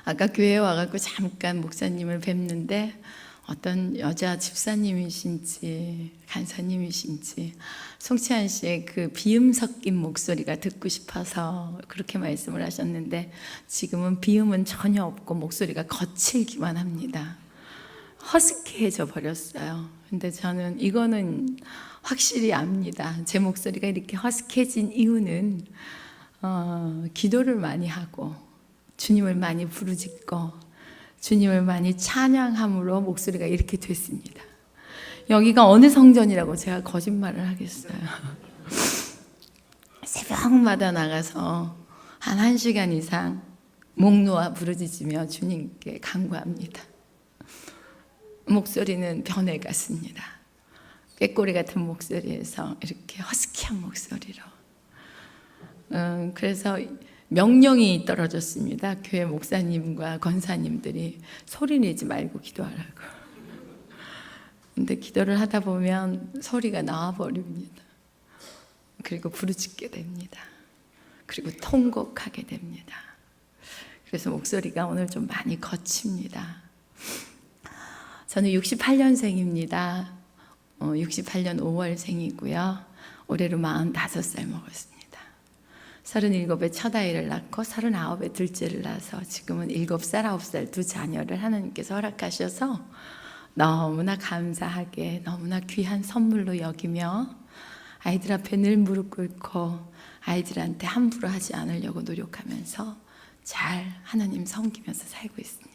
아까 교회에 와갖고 잠깐 목사님을 뵙는데 어떤 여자 집사님이신지 간사님이신지 송치한 씨의 그 비음 섞인 목소리가 듣고 싶어서 그렇게 말씀을 하셨는데, 지금은 비음은 전혀 없고 목소리가 거칠기만 합니다. 허스키해져 버렸어요. 근데 저는 이거는 확실히 압니다. 제 목소리가 이렇게 허스키해진 이유는 기도를 많이 하고 주님을 많이 부르짖고 주님을 많이 찬양함으로 목소리가 이렇게 됐습니다. 여기가 어느 성전이라고 제가 거짓말을 하겠어요. 새벽마다 나가서 한 1시간 이상 목 놓아 부르짖으며 주님께 간구합니다. 목소리는 변해갔습니다. 꾀꼬리 같은 목소리에서 이렇게 허스키한 목소리로. 그래서 명령이 떨어졌습니다. 교회 목사님과 권사님들이 소리 내지 말고 기도하라고. 근데 기도를 하다 보면 소리가 나와버립니다. 그리고 부르짖게 됩니다. 그리고 통곡하게 됩니다. 그래서 목소리가 오늘 좀 많이 거칩니다. 저는 68년생입니다. 68년 5월생이고요. 올해로 45살 먹었습니다. 37에 첫 아이를 낳고 39에 둘째를 낳아서 지금은 7살, 9살 두 자녀를 하나님께서 허락하셔서 너무나 감사하게 너무나 귀한 선물로 여기며 아이들 앞에 늘 무릎 꿇고 아이들한테 함부로 하지 않으려고 노력하면서 잘 하나님 섬기면서 살고 있습니다.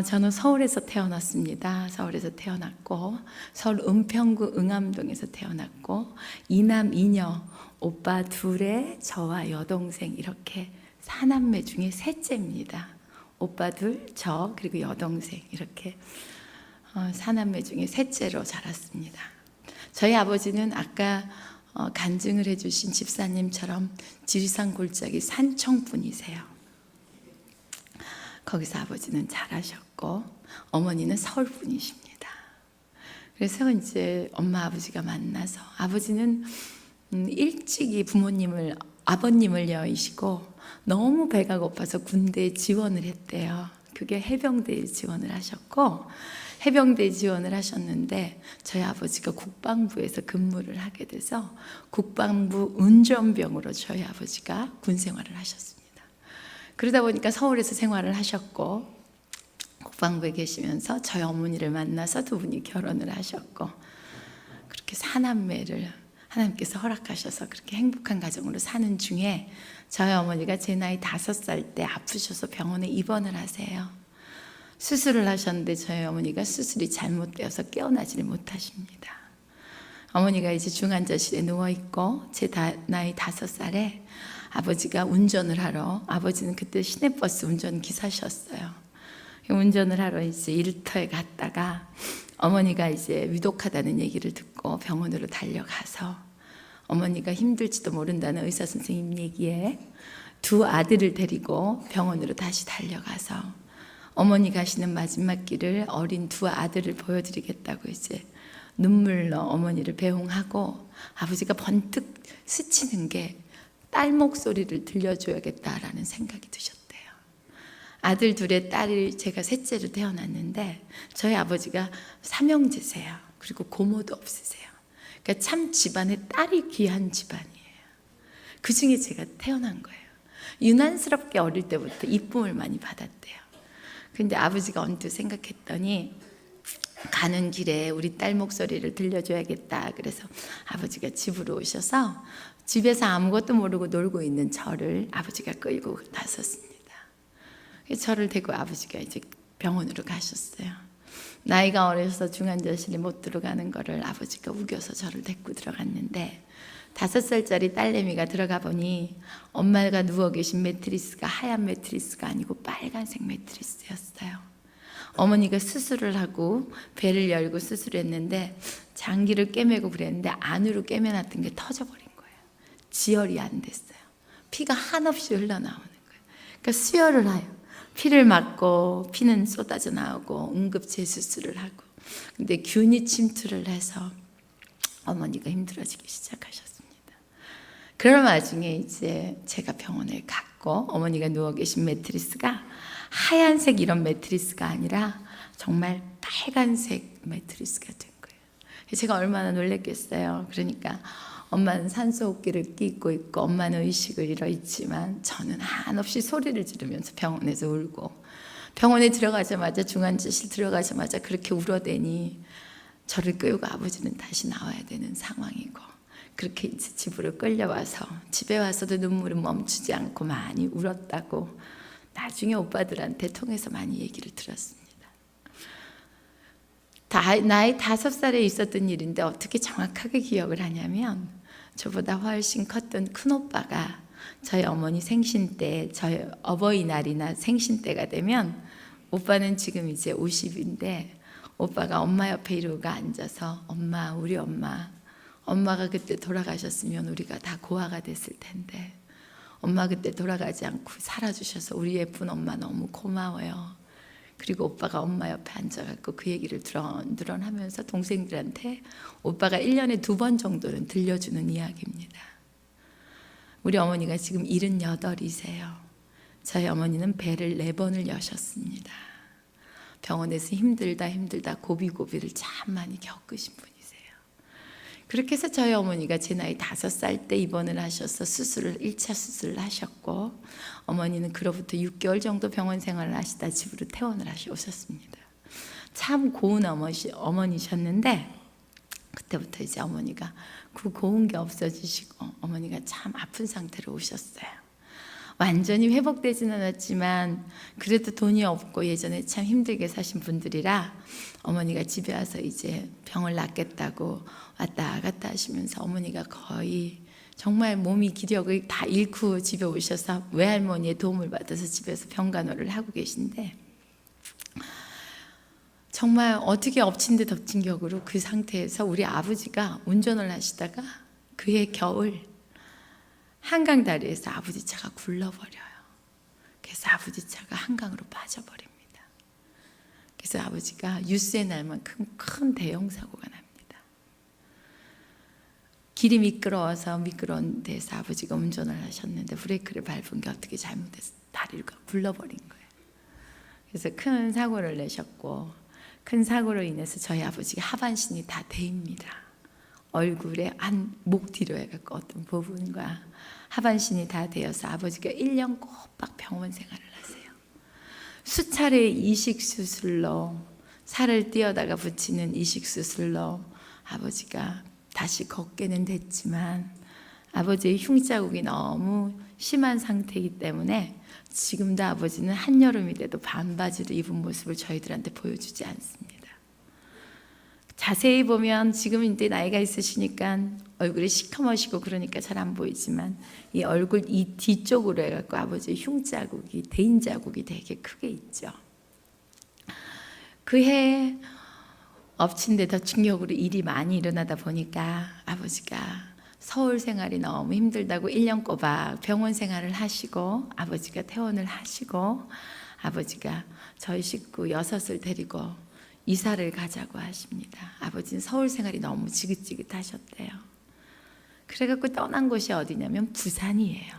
저는 서울에서 태어났습니다. 서울에서 태어났고 서울 은평구 응암동에서 태어났고 이남 이녀 오빠 둘에 저와 여동생 이렇게 4남매 중에 셋째입니다. 오빠 둘, 저 그리고 여동생 이렇게 4남매 중에 셋째로 자랐습니다. 저희 아버지는 아까 간증을 해주신 집사님처럼 지리산 골짜기 산청분이세요. 거기서 아버지는 잘하셨고 어머니는 서울 분이십니다. 그래서 이제 엄마 아버지가 만나서 아버지는 일찍이 아버님을 여의시고 너무 배가 고파서 군대에 지원을 했대요. 그게 해병대에 지원을 하셨고 해병대에 지원을 하셨는데 저희 아버지가 국방부에서 근무를 하게 돼서 국방부 운전병으로 저희 아버지가 군 생활을 하셨습니다. 그러다 보니까 서울에서 생활을 하셨고 국방부에 계시면서 저희 어머니를 만나서 두 분이 결혼을 하셨고 그렇게 4남매를 하나님께서 허락하셔서 그렇게 행복한 가정으로 사는 중에 저희 어머니가 제 나이 5살 때 아프셔서 병원에 입원을 하세요. 수술을 하셨는데 저희 어머니가 수술이 잘못되어서 깨어나지를 못하십니다. 어머니가 이제 중환자실에 누워있고 제 나이 5살에 아버지가 운전을 하러, 아버지는 그때 시내버스 운전기사셨어요. 운전을 하러 이제 일터에 갔다가 어머니가 이제 위독하다는 얘기를 듣고 병원으로 달려가서 어머니가 힘들지도 모른다는 의사 선생님 얘기에 두 아들을 데리고 병원으로 다시 달려가서 어머니 가시는 마지막 길을 어린 두 아들을 보여드리겠다고 이제 눈물로 어머니를 배웅하고 아버지가 번뜩 스치는 게 딸 목소리를 들려줘야겠다라는 생각이 드셨대요. 아들 둘의 딸이 제가 셋째로 태어났는데 저희 아버지가 삼형제세요. 그리고 고모도 없으세요. 그러니까 참 집안에 딸이 귀한 집안이에요. 그 중에 제가 태어난 거예요. 유난스럽게 어릴 때부터 이쁨을 많이 받았대요. 근데 아버지가 언뜻 생각했더니 가는 길에 우리 딸 목소리를 들려줘야겠다. 그래서 아버지가 집으로 오셔서 집에서 아무것도 모르고 놀고 있는 저를 아버지가 끌고 나섰습니다. 저를 데리고 아버지가 이제 병원으로 가셨어요. 나이가 어려서 중환자실에 못 들어가는 거를 아버지가 우겨서 저를 데리고 들어갔는데 5살짜리 딸내미가 들어가 보니 엄마가 누워 계신 매트리스가 하얀 매트리스가 아니고 빨간색 매트리스였어요. 어머니가 수술을 하고 배를 열고 수술했는데 장기를 꿰매고 그랬는데 안으로 꿰매놨던 게 터져버린 거예요. 지혈이 안 됐어요. 피가 한없이 흘러나오는 거예요. 그러니까 수혈을 해요. 피를 막고 피는 쏟아져 나오고 응급 재수술을 하고 근데 균이 침투를 해서 어머니가 힘들어지기 시작하셨습니다. 그런 와중에 이제 제가 병원에 갔고 어머니가 누워 계신 매트리스가 하얀색 이런 매트리스가 아니라 정말 빨간색 매트리스가 된 거예요. 제가 얼마나 놀랐겠어요. 그러니까 엄마는 산소호흡기를 끼고 있고 엄마는 의식을 잃어있지만 저는 한없이 소리를 지르면서 병원에서 울고, 병원에 들어가자마자 중환자실 들어가자마자 그렇게 울어대니 저를 끌고 아버지는 다시 나와야 되는 상황이고, 그렇게 이제 집으로 끌려와서 집에 와서도 눈물은 멈추지 않고 많이 울었다고 나중에 오빠들한테 통해서 많이 얘기를 들었습니다. 나이 5살에 있었던 일인데 어떻게 정확하게 기억을 하냐면, 저보다 훨씬 컸던 큰오빠가 저희 어머니 생신 때, 저희 어버이날이나 생신 때가 되면, 오빠는 지금 이제 50인데 오빠가 엄마 옆에 이러고 앉아서 엄마, 우리 엄마가 그때 돌아가셨으면 우리가 다 고아가 됐을 텐데 엄마 그때 돌아가지 않고 살아주셔서 우리 예쁜 엄마 너무 고마워요. 그리고 오빠가 엄마 옆에 앉아갖고 그 얘기를 드런드런 하면서 동생들한테 오빠가 1년에 2번 정도는 들려주는 이야기입니다. 우리 어머니가 지금 78이세요. 저희 어머니는 배를 4번을 여셨습니다. 병원에서 힘들다 고비고비를 참 많이 겪으신 분이세요. 그렇게 해서 저희 어머니가 제 나이 5살 때 입원을 하셔서 1차 수술을 하셨고, 어머니는 그로부터 6개월 정도 병원 생활을 하시다 집으로 퇴원을 오셨습니다. 참 고운 어머니셨는데 그때부터 이제 어머니가 그 고운 게 없어지시고 어머니가 참 아픈 상태로 오셨어요. 완전히 회복되지는 않았지만 그래도 돈이 없고 예전에 참 힘들게 사신 분들이라 어머니가 집에 와서 이제 병을 낫겠다고 왔다 갔다 하시면서 어머니가 거의 정말 몸이 기력을 다 잃고 집에 오셔서 외할머니의 도움을 받아서 집에서 병간호를 하고 계신데, 정말 어떻게 엎친 데 덮친 격으로 그 상태에서 우리 아버지가 운전을 하시다가 그해 겨울 한강 다리에서 아버지 차가 굴러버려요. 그래서 아버지 차가 한강으로 빠져버립니다. 그래서 아버지가 뉴스에 날 만큼 큰 대형 사고가 납니다. 길이 미끄러워서 미끄러운 데서 아버지가 운전을 하셨는데 브레이크를 밟은 게 어떻게 잘못해서 다리가 굴러버린 거예요. 그래서 큰 사고를 내셨고, 큰 사고로 인해서 저희 아버지가 하반신이 다 데입니다. 얼굴에 목 뒤로 해갖고 어떤 부분과 하반신이 다 되어서 아버지가 1년 꼬박 병원 생활을 하세요. 수차례 이식수술로, 살을 띄어다가 붙이는 이식수술로 아버지가 다시 걷게는 됐지만 아버지의 흉자국이 너무 심한 상태이기 때문에 지금도 아버지는 한여름이 돼도 반바지를 입은 모습을 저희들한테 보여주지 않습니다. 자세히 보면 지금 이제 나이가 있으시니까 얼굴이 시커머시고 그러니까 잘 안 보이지만 이 얼굴 이 뒤쪽으로 해갖고 아버지의 흉자국이, 대인자국이 되게 크게 있죠. 그해 엎친 데 덮친 격으로 일이 많이 일어나다 보니까 아버지가 서울 생활이 너무 힘들다고 1년 꼬박 병원 생활을 하시고 아버지가 퇴원을 하시고 아버지가 저희 식구 6을 데리고 이사를 가자고 하십니다. 아버지는 서울 생활이 너무 지긋지긋하셨대요. 그래갖고 떠난 곳이 어디냐면 부산이에요.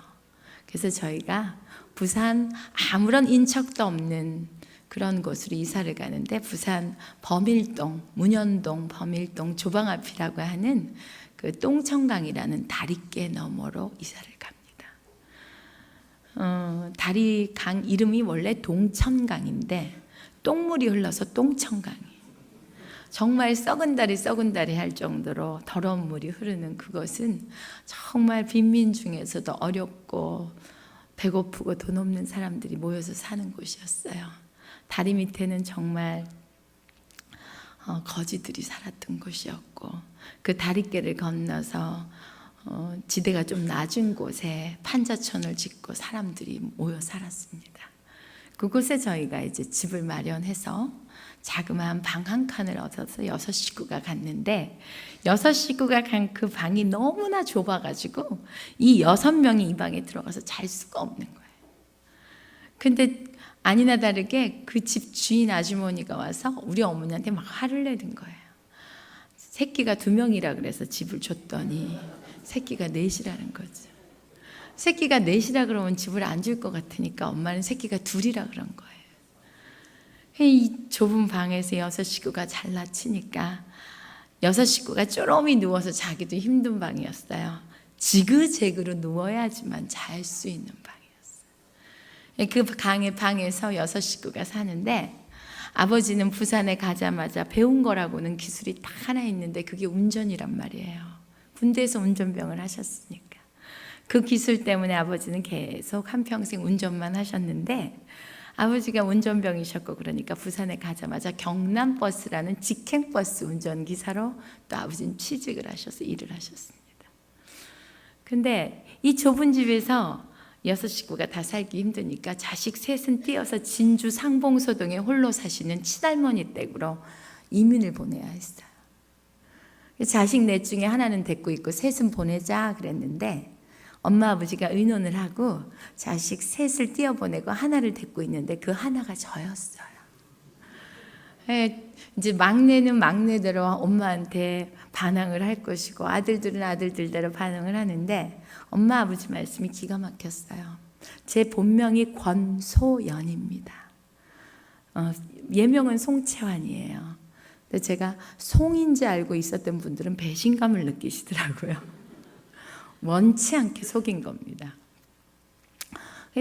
그래서 저희가 부산 아무런 인척도 없는 그런 곳으로 이사를 가는데, 부산 범일동, 문현동 범일동 조방 앞이라고 하는 그 똥청강이라는 다리께 너머로 이사를 갑니다. 다리강 이름이 원래 동천강인데 똥물이 흘러서 똥청강이, 정말 썩은 다리 할 정도로 더러운 물이 흐르는 그것은 정말 빈민 중에서도 어렵고 배고프고 돈 없는 사람들이 모여서 사는 곳이었어요. 다리 밑에는 정말 거지들이 살았던 곳이었고, 그 다리길을 건너서 지대가 좀 낮은 곳에 판자촌을 짓고 사람들이 모여 살았습니다. 그곳에 저희가 이제 집을 마련해서 자그마한 방 한 칸을 얻어서 6 식구가 갔는데, 6 식구가 간 그 방이 너무나 좁아가지고 이 6명이 이 방에 들어가서 잘 수가 없는 거예요. 근데 아니나 다르게 그 집 주인 아주머니가 와서 우리 어머니한테 막 화를 내는 거예요. 새끼가 2명이라 그래서 집을 줬더니 새끼가 4이라는 거죠. 새끼가 넷이라 그러면 집을 안 줄 것 같으니까 엄마는 새끼가 둘이라 그런 거예요. 이 좁은 방에서 6식구가 잘라치니까 6식구가 쪼롬이 누워서 자기도 힘든 방이었어요. 지그재그로 누워야지만 잘 수 있는 방이었어요. 그 방에서 6식구가 사는데 아버지는 부산에 가자마자 배운 거라고는 기술이 딱 하나 있는데 그게 운전이란 말이에요. 군대에서 운전병을 하셨으니까. 그 기술 때문에 아버지는 계속 한평생 운전만 하셨는데 아버지가 운전병이셨고 그러니까 부산에 가자마자 경남버스라는 직행버스 운전기사로 또 아버지는 취직을 하셔서 일을 하셨습니다. 근데 이 좁은 집에서 6식구가 다 살기 힘드니까 자식 셋은 띄어서 진주 상봉소동에 홀로 사시는 친할머니 댁으로 이민을 보내야 했어요. 자식 넷 중에 하나는 데리고 있고 셋은 보내자 그랬는데 엄마 아버지가 의논을 하고 자식 셋을 띄어보내고 하나를 데리고 있는데 그 하나가 저였어요. 이제 막내는 막내대로 엄마한테 반항을 할 것이고 아들들은 아들들대로 반응을 하는데 엄마 아버지 말씀이 기가 막혔어요. 제 본명이 권소연입니다. 예명은 송채환이에요. 근데 제가 송인지 알고 있었던 분들은 배신감을 느끼시더라고요. 원치 않게 속인 겁니다.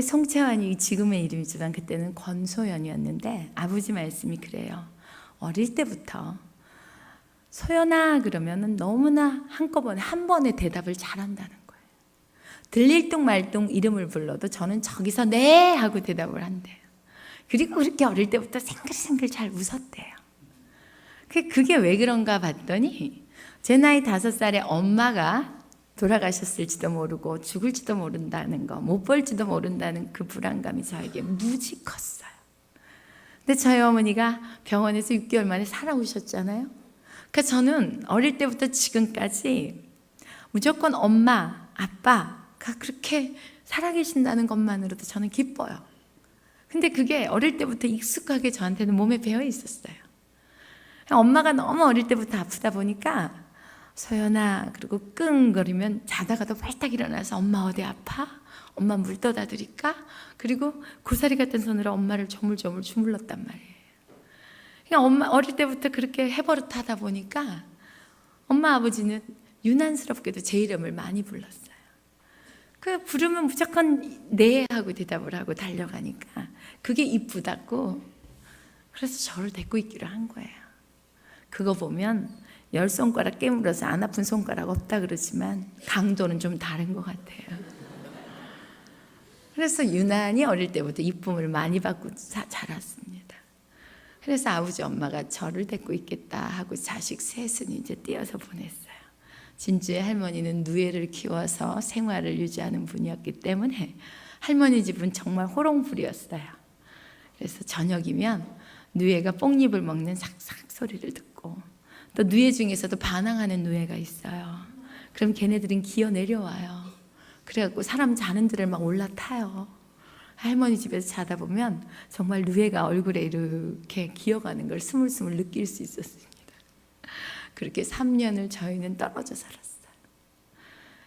송채환이 지금의 이름이지만 그때는 권소연이었는데 아버지 말씀이 그래요. 어릴 때부터 소연아 그러면은 너무나 한꺼번에 한 번에 대답을 잘한다는 거예요. 들릴 둥 말 둥 이름을 불러도 저는 저기서 네 하고 대답을 한대요. 그리고 그렇게 어릴 때부터 생글생글 잘 웃었대요. 그게 왜 그런가 봤더니 제 나이 5살에 엄마가 돌아가셨을지도 모르고 죽을지도 모른다는 거, 못 볼지도 모른다는 그 불안감이 저에게 무지 컸어요. 근데 저희 어머니가 병원에서 6개월 만에 살아오셨잖아요. 그러니까 저는 어릴 때부터 지금까지 무조건 엄마, 아빠가 그렇게 살아계신다는 것만으로도 저는 기뻐요. 근데 그게 어릴 때부터 익숙하게 저한테는 몸에 배어 있었어요. 엄마가 너무 어릴 때부터 아프다 보니까 소연아 그리고 끙거리면 자다가도 발딱 일어나서 엄마 어디 아파? 엄마 물 떠다 드릴까? 그리고 고사리 같은 손으로 엄마를 조물조물 주물렀단 말이에요. 그러니까 엄마 어릴 때부터 그렇게 해버릇하다 보니까 엄마 아버지는 유난스럽게도 제 이름을 많이 불렀어요. 그 부르면 무조건 네 하고 대답을 하고 달려가니까 그게 이쁘다고 그래서 저를 데리고 있기로 한 거예요. 그거 보면 10손가락 깨물어서 안 아픈 손가락 없다 그러지만 강도는 좀 다른 것 같아요. 그래서 유난히 어릴 때부터 이쁨을 많이 받고 자랐습니다. 그래서 아버지 엄마가 저를 데리고 있겠다 하고 자식 셋은 이제 띄어서 보냈어요. 진주의 할머니는 누에를 키워서 생활을 유지하는 분이었기 때문에 할머니 집은 정말 호롱불이었어요. 그래서 저녁이면 누에가 뽕잎을 먹는 삭삭 소리를 듣고 또 누에 중에서도 반항하는 누에가 있어요. 그럼 걔네들은 기어 내려와요. 그래갖고 사람 자는 데를 막 올라타요. 할머니 집에서 자다 보면 정말 누에가 얼굴에 이렇게 기어가는 걸 스물스물 느낄 수 있었습니다. 그렇게 3년을 저희는 떨어져 살았어요.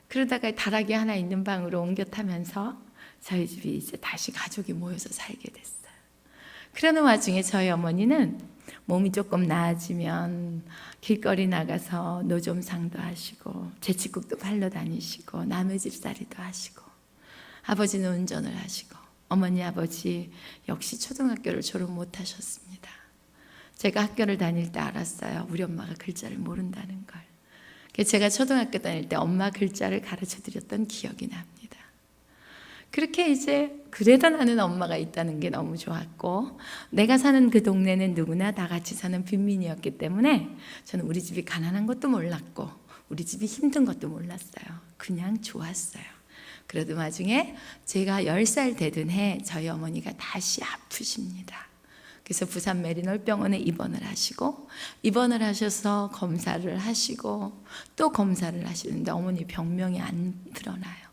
그러다가 다락이 하나 있는 방으로 옮겨 타면서 저희 집이 이제 다시 가족이 모여서 살게 됐어요. 그러는 와중에 저희 어머니는 몸이 조금 나아지면 길거리 나가서 노점상도 하시고 제치국도 팔러 다니시고 남의 집살이도 하시고 아버지는 운전을 하시고 어머니 아버지 역시 초등학교를 졸업 못하셨습니다. 제가 학교를 다닐 때 알았어요. 우리 엄마가 글자를 모른다는 걸. 제가 초등학교 다닐 때 엄마 글자를 가르쳐 드렸던 기억이 납니다. 그렇게 이제 그래도 나는 엄마가 있다는 게 너무 좋았고 내가 사는 그 동네는 누구나 다 같이 사는 빈민이었기 때문에 저는 우리 집이 가난한 것도 몰랐고 우리 집이 힘든 것도 몰랐어요. 그냥 좋았어요. 그래도 나중에 제가 10살 되던 해 저희 어머니가 다시 아프십니다. 그래서 부산 메리널병원에 입원을 하시고 입원을 하셔서 검사를 하시고 또 검사를 하시는데 어머니 병명이 안 드러나요.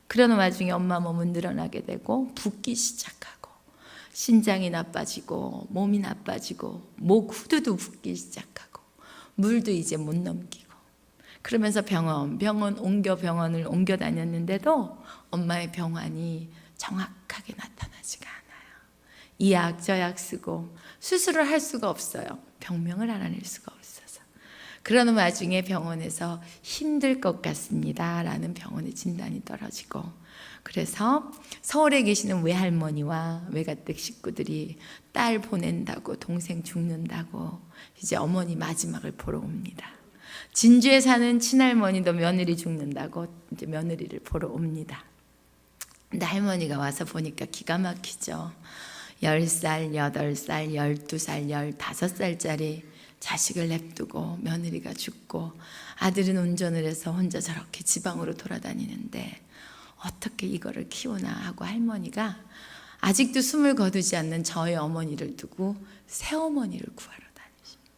그러는 와중에 엄마 몸은 늘어나게 되고 붓기 시작하고 신장이 나빠지고 몸이 나빠지고 목 후두도 붓기 시작하고 물도 이제 못 넘기고 그러면서 병원을 옮겨 다녔는데도 엄마의 병환이 정확하게 나타나지가 않아요. 이 약 저 약 쓰고 수술을 할 수가 없어요. 병명을 알아낼 수가 없어서. 그러는 와중에 병원에서 힘들 것 같습니다 라는 병원의 진단이 떨어지고, 그래서 서울에 계시는 외할머니와 외가댁 식구들이 딸 보낸다고, 동생 죽는다고 이제 어머니 마지막을 보러 옵니다. 진주에 사는 친할머니도 며느리 죽는다고 이제 며느리를 보러 옵니다. 근데 할머니가 와서 보니까 기가 막히죠. 10살, 8살, 12살, 15살짜리 자식을 냅두고 며느리가 죽고 아들은 운전을 해서 혼자 저렇게 지방으로 돌아다니는데 어떻게 이거를 키우나 하고 할머니가 아직도 숨을 거두지 않는 저희 어머니를 두고 새어머니를 구하러 다니십니다.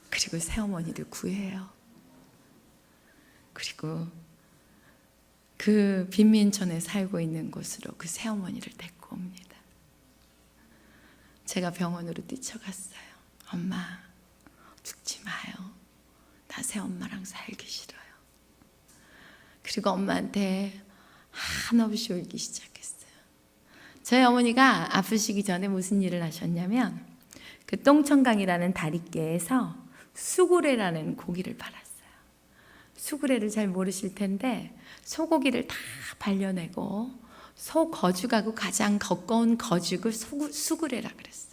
그리고 새어머니를 구해요. 그리고 그 빈민촌에 살고 있는 곳으로 그 새어머니를 데리고 옵니다. 제가 병원으로 뛰쳐갔어요. 엄마, 죽지 마요. 나 새엄마랑 살기 싫어요. 그리고 엄마한테 한없이 울기 시작했어요. 저희 어머니가 아프시기 전에 무슨 일을 하셨냐면 그 똥천강이라는 다리께에서 수구레라는 고기를 팔았어요. 수구레를 잘 모르실 텐데 소고기를 다 발려내고 소 거죽하고 가장 가까운 거죽을 수구레라 그랬어요.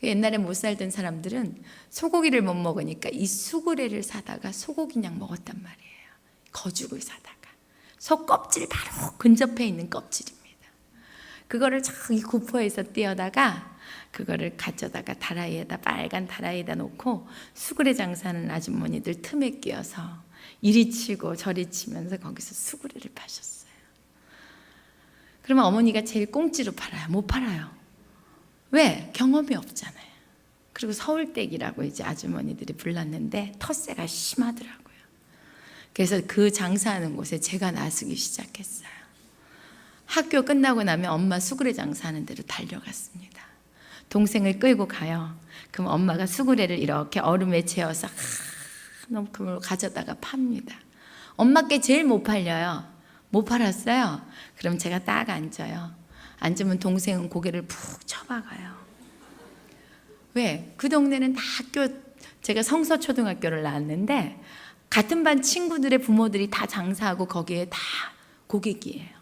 옛날에 못 살던 사람들은 소고기를 못 먹으니까 이 수구레를 사다가 소고기냥 먹었단 말이에요. 거죽을 사다가 소 껍질 바로 근접해 있는 껍질입니다. 그거를 저기 구포에서 띄어다가 그거를 가져다가 다라이에다, 빨간 다라이에다 놓고 수구레 장사하는 아주머니들 틈에 끼어서 이리 치고 저리 치면서 거기서 수구레를 파셨어요. 그러면 어머니가 제일 꽁찌로 팔아요? 못 팔아요. 왜? 경험이 없잖아요. 그리고 서울댁이라고 이제 아주머니들이 불렀는데 텃세가 심하더라고요. 그래서 그 장사하는 곳에 제가 나서기 시작했어요. 학교 끝나고 나면 엄마 수구레 장사하는 데로 달려갔습니다. 동생을 끌고 가요. 그럼 엄마가 수구레를 이렇게 얼음에 재워서 한움큼을 가져다가 팝니다. 엄마께 제일 못 팔려요. 못 팔았어요. 그럼 제가 딱 앉아요. 앉으면 동생은 고개를 푹 쳐박아요. 왜? 그 동네는 다 제가 성서초등학교를 나왔는데 같은 반 친구들의 부모들이 다 장사하고 거기에 다 고객이에요.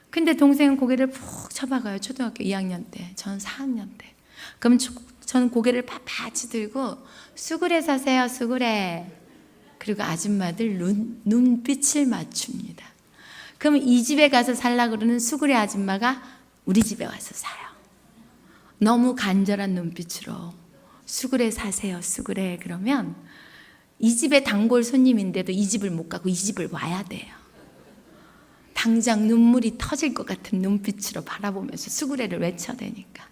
근데 동생은 고개를 푹 쳐박아요. 초등학교 2학년 때, 전 4학년 때. 그럼 저는 고개를 빳빳이 들고 수구레 사세요, 수구레. 그리고 아줌마들 눈빛을 맞춥니다. 그러면 이 집에 가서 살라 그러는 수구레 아줌마가 우리 집에 와서 사요. 너무 간절한 눈빛으로 수구레 사세요, 수구레. 그러면 이 집에 단골 손님인데도 이 집을 못 가고 이 집을 와야 돼요. 당장 눈물이 터질 것 같은 눈빛으로 바라보면서 수구레를 외쳐대니까.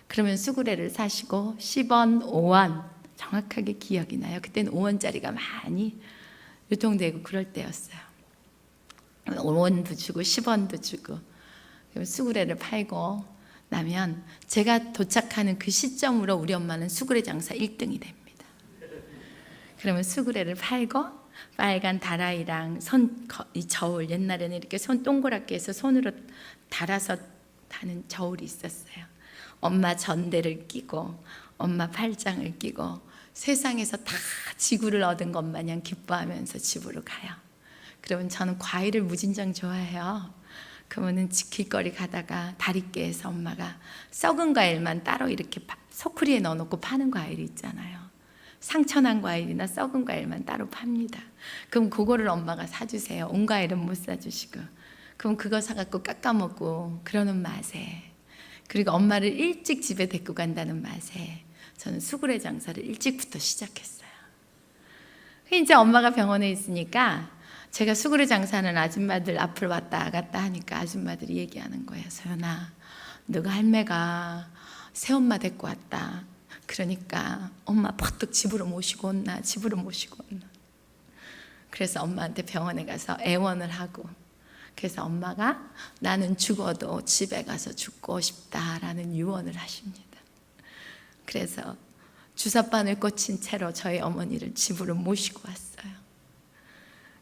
그러면 수구레를 사시고 10원, 5원 정확하게 기억이 나요. 그때는 5원짜리가 많이 유통되고 그럴 때였어요. 5원도 주고 10원도 주고 수구레를 팔고 나면 제가 도착하는 그 시점으로 우리 엄마는 수구레 장사 1등이 됩니다. 그러면 수구레를 팔고 빨간 다라이랑 이 저울, 옛날에는 이렇게 손 동그랗게 해서 손으로 달아서 다는 저울이 있었어요. 엄마 전대를 끼고 엄마 팔짱을 끼고 세상에서 다 지구를 얻은 것 마냥 기뻐하면서 집으로 가요. 그러면 저는 과일을 무진장 좋아해요. 그러면은 길거리 가다가 다리께에서 엄마가 썩은 과일만 따로 이렇게 소쿠리에 넣어놓고 파는 과일이 있잖아요. 상처난 과일이나 썩은 과일만 따로 팝니다. 그럼 그거를 엄마가 사주세요. 온 과일은 못 사주시고. 그럼 그거 사갖고 깎아먹고 그러는 맛에, 그리고 엄마를 일찍 집에 데리고 간다는 맛에 저는 수구레 장사를 일찍부터 시작했어요. 이제 엄마가 병원에 있으니까 제가 수구레 장사하는 아줌마들 앞을 왔다 갔다 하니까 아줌마들이 얘기하는 거예요. 소연아, 너가 할매가 새엄마 데리고 왔다. 그러니까 엄마 퍼뜩 집으로 모시고 온나, 집으로 모시고 온나. 그래서 엄마한테 병원에 가서 애원을 하고, 그래서 엄마가 나는 죽어도 집에 가서 죽고 싶다라는 유언을 하십니다. 그래서 주삿바늘 꽂힌 채로 저희 어머니를 집으로 모시고 왔어요.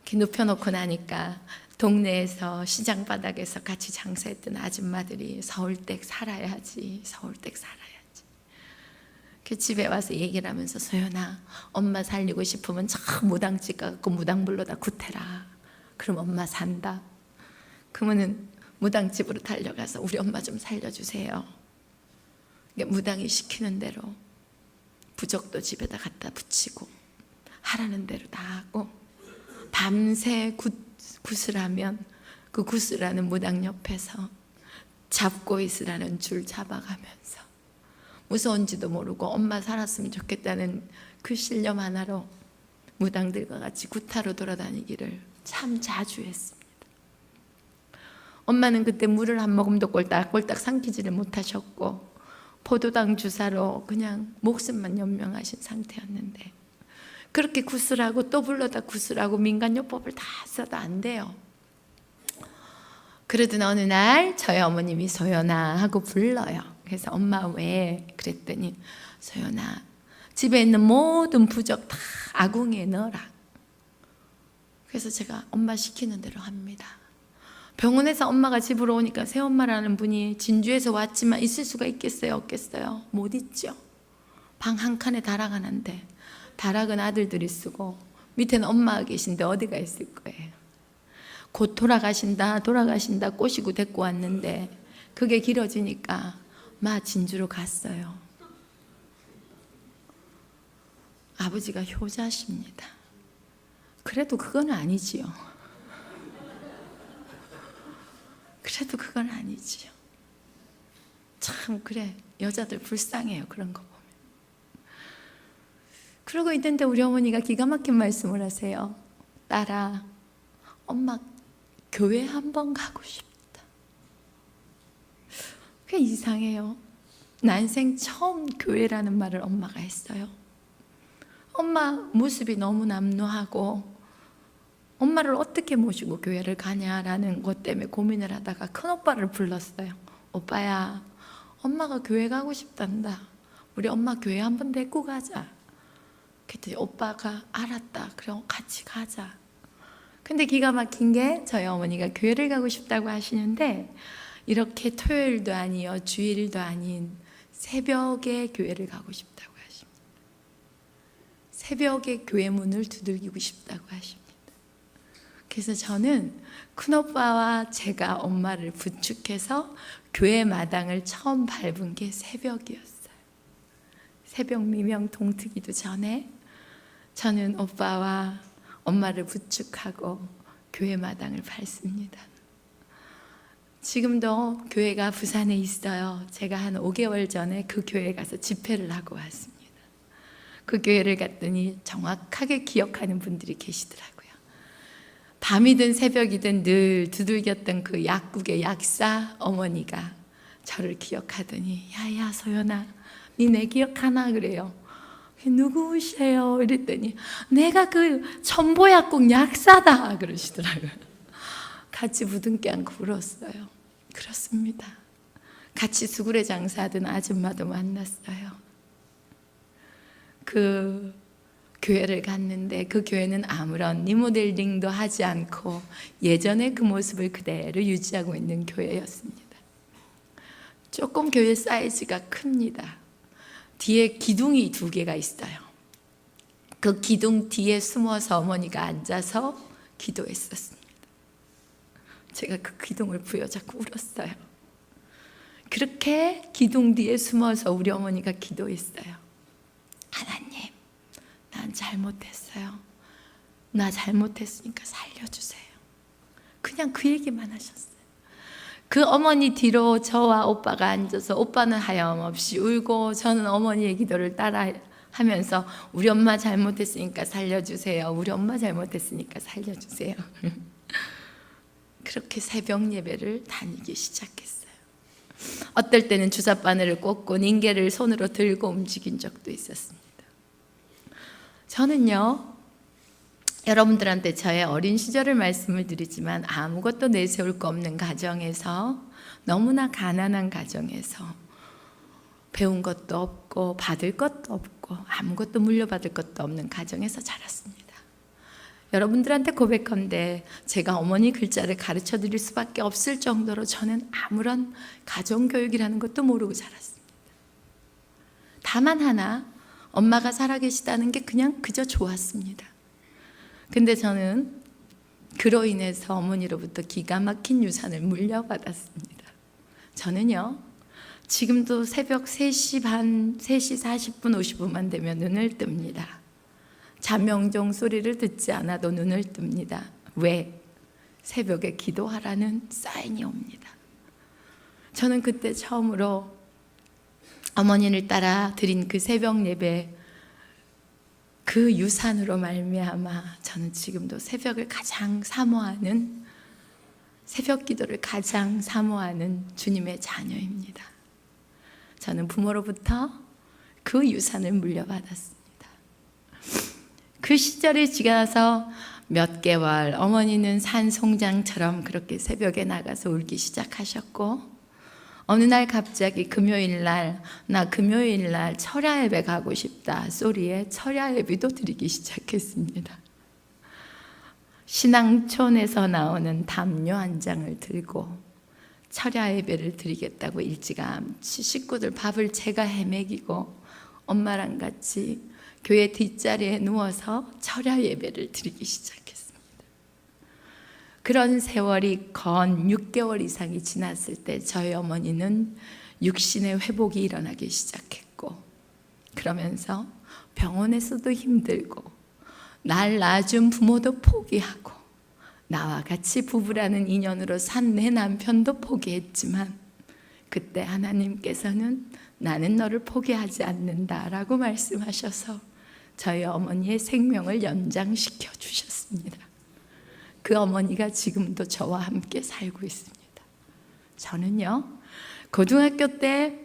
이렇게 눕혀놓고 나니까 동네에서 시장 바닥에서 같이 장사했던 아줌마들이 서울댁 살아야지, 서울댁 살아야지. 그 집에 와서 얘기를 하면서 소연아, 엄마 살리고 싶으면 저 무당집 가서 무당불로다 구태라. 그럼 엄마 산다. 그러면은 무당집으로 달려가서 우리 엄마 좀 살려주세요. 무당이 시키는 대로 부적도 집에다 갖다 붙이고 하라는 대로 다 하고 밤새 굿을 하면 그 굿을 하는 무당 옆에서 잡고 있으라는 줄 잡아가면서 무서운지도 모르고 엄마 살았으면 좋겠다는 그 신념 하나로 무당들과 같이 구타로 돌아다니기를 참 자주 했습니다. 엄마는 그때 물을 한 모금도 꼴딱꼴딱 삼키지를 못하셨고 포도당 주사로 그냥 목숨만 연명하신 상태였는데 그렇게 구슬하고 또 불러다 구슬하고 민간요법을 다 써도 안 돼요. 그러던 어느 날 저희 어머님이 소연아 하고 불러요. 그래서 엄마 왜? 그랬더니 소연아, 집에 있는 모든 부적 다 아궁이에 넣어라. 그래서 제가 엄마 시키는 대로 합니다. 병원에서 엄마가 집으로 오니까 새엄마라는 분이 진주에서 왔지만 있을 수가 있겠어요? 없겠어요? 못 있죠. 방 한 칸에 다락 하나인데 다락은 아들들이 쓰고 밑에는 엄마가 계신데 어디가 있을 거예요. 곧 돌아가신다 꼬시고 데리고 왔는데 그게 길어지니까 마 진주로 갔어요. 아버지가 효자십니다. 그래도 그건 아니지요. 그래도 그건 아니지요. 참 그래, 여자들 불쌍해요, 그런 거 보면. 그러고 있는데 우리 어머니가 기가 막힌 말씀을 하세요. 딸아, 엄마 교회 한번 가고 싶다. 그게 이상해요. 난생 처음 교회라는 말을 엄마가 했어요. 엄마 모습이 너무 남루하고 엄마를 어떻게 모시고 교회를 가냐라는 것 때문에 고민을 하다가 큰오빠를 불렀어요. 오빠야, 엄마가 교회 가고 싶단다. 우리 엄마 교회 한번 데리고 가자. 그랬더니 오빠가 알았다. 그럼 같이 가자. 근데 기가 막힌 게 저희 어머니가 교회를 가고 싶다고 하시는데 이렇게 토요일도 아니요 주일도 아닌 새벽에 교회를 가고 싶다고 하십니다. 새벽에 교회 문을 두들기고 싶다고 하십니다. 그래서 저는 큰오빠와 제가 엄마를 부축해서 교회 마당을 처음 밟은 게 새벽이었어요. 새벽 미명 동트기도 전에 저는 오빠와 엄마를 부축하고 교회 마당을 밟습니다. 지금도 교회가 부산에 있어요. 제가 한 5개월 전에 그 교회에 가서 집회를 하고 왔습니다. 그 교회를 갔더니 정확하게 기억하는 분들이 계시더라고요. 밤이든 새벽이든 늘 두들겼던 그 약국의 약사 어머니가 저를 기억하더니 야야 소연아, 니내 기억하나? 그래요. 누구세요? 이랬더니 내가 그 천보약국 약사다 그러시더라고요. 같이 부둥켜 안고 울었어요. 그렇습니다. 같이 수구레 장사하던 아줌마도 만났어요. 그 교회를 갔는데 그 교회는 아무런 리모델링도 하지 않고 예전의 그 모습을 그대로 유지하고 있는 교회였습니다. 조금 교회 사이즈가 큽니다. 뒤에 기둥이 2개가 있어요. 그 기둥 뒤에 숨어서 어머니가 앉아서 기도했었습니다. 제가 그 기둥을 부여잡고 울었어요. 그렇게 기둥 뒤에 숨어서 우리 어머니가 기도했어요. 하나님, 난 잘못했어요. 나 잘못했으니까 살려주세요. 그냥 그 얘기만 하셨어요. 그 어머니 뒤로 저와 오빠가 앉아서 오빠는 하염없이 울고 저는 어머니의 기도를 따라 하면서 우리 엄마 잘못했으니까 살려주세요. 우리 엄마 잘못했으니까 살려주세요. 그렇게 새벽 예배를 다니기 시작했어요. 어떨 때는 주삿바늘을 꽂고 닌게를 손으로 들고 움직인 적도 있었습니다. 저는요, 여러분들한테 저의 어린 시절을 말씀을 드리지만 아무것도 내세울 거 없는 가정에서, 너무나 가난한 가정에서 배운 것도 없고 받을 것도 없고 아무것도 물려받을 것도 없는 가정에서 자랐습니다. 여러분들한테 고백한데 제가 어머니 글자를 가르쳐 드릴 수밖에 없을 정도로 저는 아무런 가정교육이라는 것도 모르고 자랐습니다. 다만 하나, 엄마가 살아계시다는 게 그냥 그저 좋았습니다. 근데 저는 그로 인해서 어머니로부터 기가 막힌 유산을 물려받았습니다. 저는요, 지금도 새벽 3시 반, 3시 40분, 50분만 되면 눈을 뜹니다. 자명종 소리를 듣지 않아도 눈을 뜹니다. 왜? 새벽에 기도하라는 사인이 옵니다. 저는 그때 처음으로 어머니를 따라 드린 그 새벽 예배, 그 유산으로 말미암아 저는 지금도 새벽을 가장 사모하는, 새벽 기도를 가장 사모하는 주님의 자녀입니다. 저는 부모로부터 그 유산을 물려받았습니다. 그 시절이 지나서 몇 개월, 어머니는 산송장처럼 그렇게 새벽에 나가서 울기 시작하셨고, 어느 날 갑자기 금요일날, 나 금요일날 철야 예배 가고 싶다 소리에 철야 예배도 드리기 시작했습니다. 신앙촌에서 나오는 담요 한 장을 들고 철야 예배를 드리겠다고 일찌감치 식구들 밥을 제가 헤매기고 엄마랑 같이 교회 뒷자리에 누워서 철야 예배를 드리기 시작했습니다. 그런 세월이 건 6개월 이상이 지났을 때 저희 어머니는 육신의 회복이 일어나기 시작했고, 그러면서 병원에서도 힘들고 날 낳아준 부모도 포기하고 나와 같이 부부라는 인연으로 산 내 남편도 포기했지만, 그때 하나님께서는 나는 너를 포기하지 않는다라고 말씀하셔서 저희 어머니의 생명을 연장시켜 주셨습니다. 그 어머니가 지금도 저와 함께 살고 있습니다. 저는요, 고등학교 때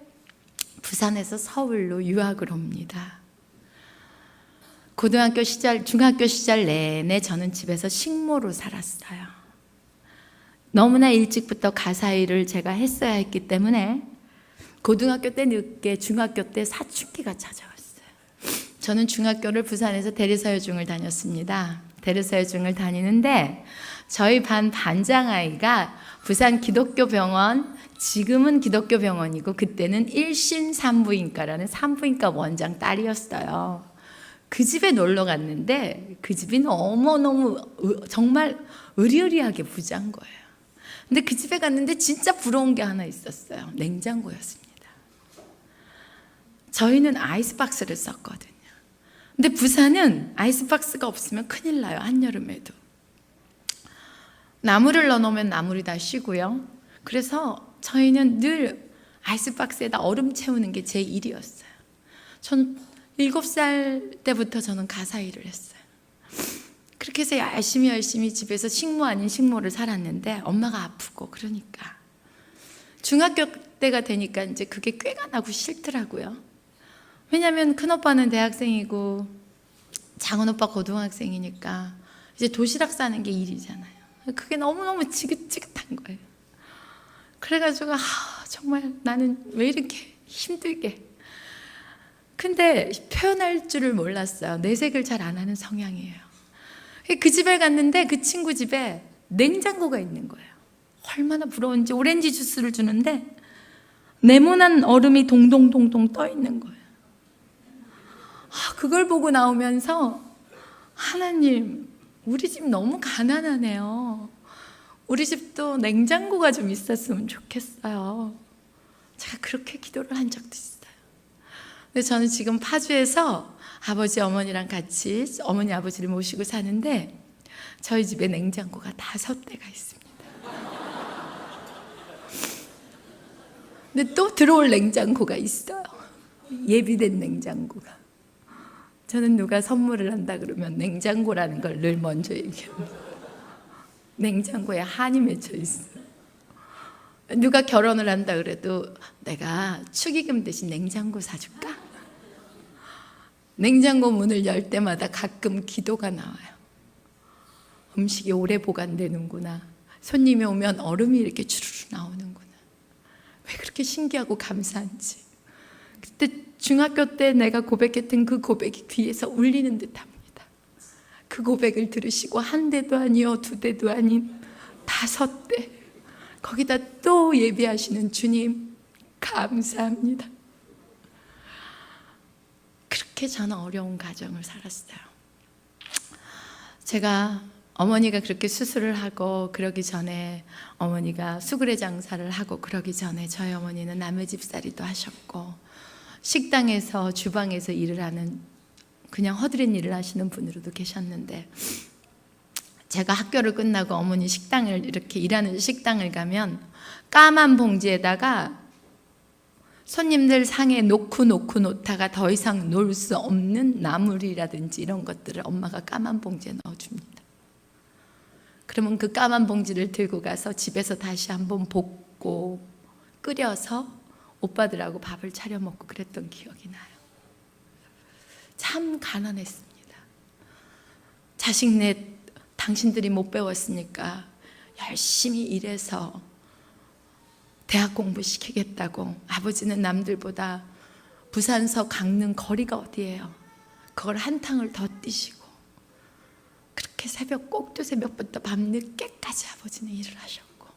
부산에서 서울로 유학을 옵니다. 고등학교 시절, 중학교 시절 내내 저는 집에서 식모로 살았어요. 너무나 일찍부터 가사 일을 제가 했어야 했기 때문에 고등학교 때 늦게 중학교 때 사춘기가 찾아왔어요. 저는 중학교를 부산에서 대리사여중을 다녔습니다. 대리사여중을 다니는데 저희 반 반장아이가 부산 기독교병원, 지금은 기독교병원이고 그때는 일신산부인과라는 산부인과 원장 딸이었어요. 그 집에 놀러 갔는데 그 집이 너무너무 정말 으리으리하게 부자인 거예요. 근데 그 집에 갔는데 진짜 부러운 게 하나 있었어요. 냉장고였습니다. 저희는 아이스박스를 썼거든요. 근데 부산은 아이스박스가 없으면 큰일 나요. 한여름에도. 나물을 넣어놓으면 나물이 다 쉬고요. 그래서 저희는 늘 아이스박스에다 얼음 채우는 게 제 일이었어요. 전 7살 때부터 저는 가사 일을 했어요. 그렇게 해서 열심히 집에서 식모 아닌 식모를 살았는데 엄마가 아프고 그러니까 중학교 때가 되니까 이제 그게 꾀가 나고 싫더라고요. 왜냐하면 큰오빠는 대학생이고 작은오빠 고등학생이니까 이제 도시락 싸는 게 일이잖아요. 그게 너무너무 지긋지긋한 거예요. 그래가지고 정말 나는 왜 이렇게 힘들게. 근데 표현할 줄을 몰랐어요. 내색을 잘 안 하는 성향이에요. 그 집에 갔는데 그 친구 집에 냉장고가 있는 거예요. 얼마나 부러운지. 오렌지 주스를 주는데 네모난 얼음이 동동동동 떠 있는 거예요. 그걸 보고 나오면서 하나님, 우리 집 너무 가난하네요. 우리 집도 냉장고가 좀 있었으면 좋겠어요. 제가 그렇게 기도를 한 적도 있어요. 근데 저는 지금 파주에서 아버지 어머니랑 같이 어머니 아버지를 모시고 사는데 저희 집에 냉장고가 5대가 있습니다. 근데 또 들어올 냉장고가 있어요. 예비된 냉장고가. 저는 누가 선물을 한다 그러면 냉장고라는 걸 늘 먼저 얘기합니다. 냉장고에 한이 맺혀 있어요. 누가 결혼을 한다 그래도 내가 축의금 대신 냉장고 사줄까? 냉장고 문을 열 때마다 가끔 기도가 나와요. 음식이 오래 보관되는구나. 손님이 오면 얼음이 이렇게 주르르 나오는구나. 왜 그렇게 신기하고 감사한지. 그때 중학교 때 내가 고백했던 그 고백이 귀에서 울리는 듯합니다. 그 고백을 들으시고 한 대도 아니요, 두 대도 아닌 5대, 거기다 또 예비하시는 주님 감사합니다. 그렇게 저는 어려운 가정을 살았어요. 제가 어머니가 그렇게 수술을 하고 그러기 전에, 어머니가 수구레 장사를 하고 그러기 전에 저희 어머니는 남의 집살이도 하셨고 식당에서 주방에서 일을 하는 그냥 허드렛 일을 하시는 분으로도 계셨는데, 제가 학교를 끝나고 어머니 식당을, 이렇게 일하는 식당을 가면 까만 봉지에다가 손님들 상에 놓고 놓다가 더 이상 놓을 수 없는 나물이라든지 이런 것들을 엄마가 까만 봉지에 넣어줍니다. 그러면 그 까만 봉지를 들고 가서 집에서 다시 한번 볶고 끓여서 오빠들하고 밥을 차려 먹고 그랬던 기억이 나요. 참 가난했습니다. 자식네 당신들이 못 배웠으니까 열심히 일해서 대학 공부시키겠다고, 아버지는 남들보다 부산서 강릉 거리가 어디예요? 그걸 한탕을 더 뛰시고 그렇게 새벽 꼭두 새벽부터 밤늦게까지 아버지는 일을 하셨고,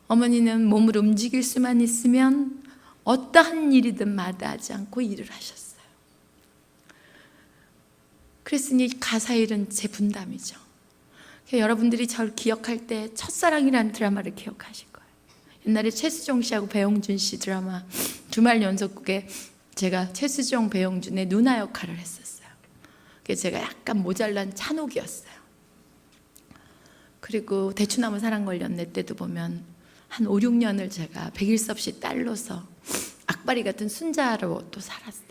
어머니는 몸을 움직일 수만 있으면 어떠한 일이든 마다하지 않고 일을 하셨어요. 그랬으니 가사일은 제 분담이죠. 여러분들이 저를 기억할 때 첫사랑이라는 드라마를 기억하실 거예요. 옛날에 최수종 씨하고 배용준 씨 드라마 주말 연속극에 제가 최수종, 배용준의 누나 역할을 했었어요. 그래서 제가 약간 모자란 찬옥이었어요. 그리고 대추나무 사랑 걸렸네 때도 보면 한 5, 6년을 제가 백일섭 씨 딸로서 악바리 같은 순자로 또 살았어요.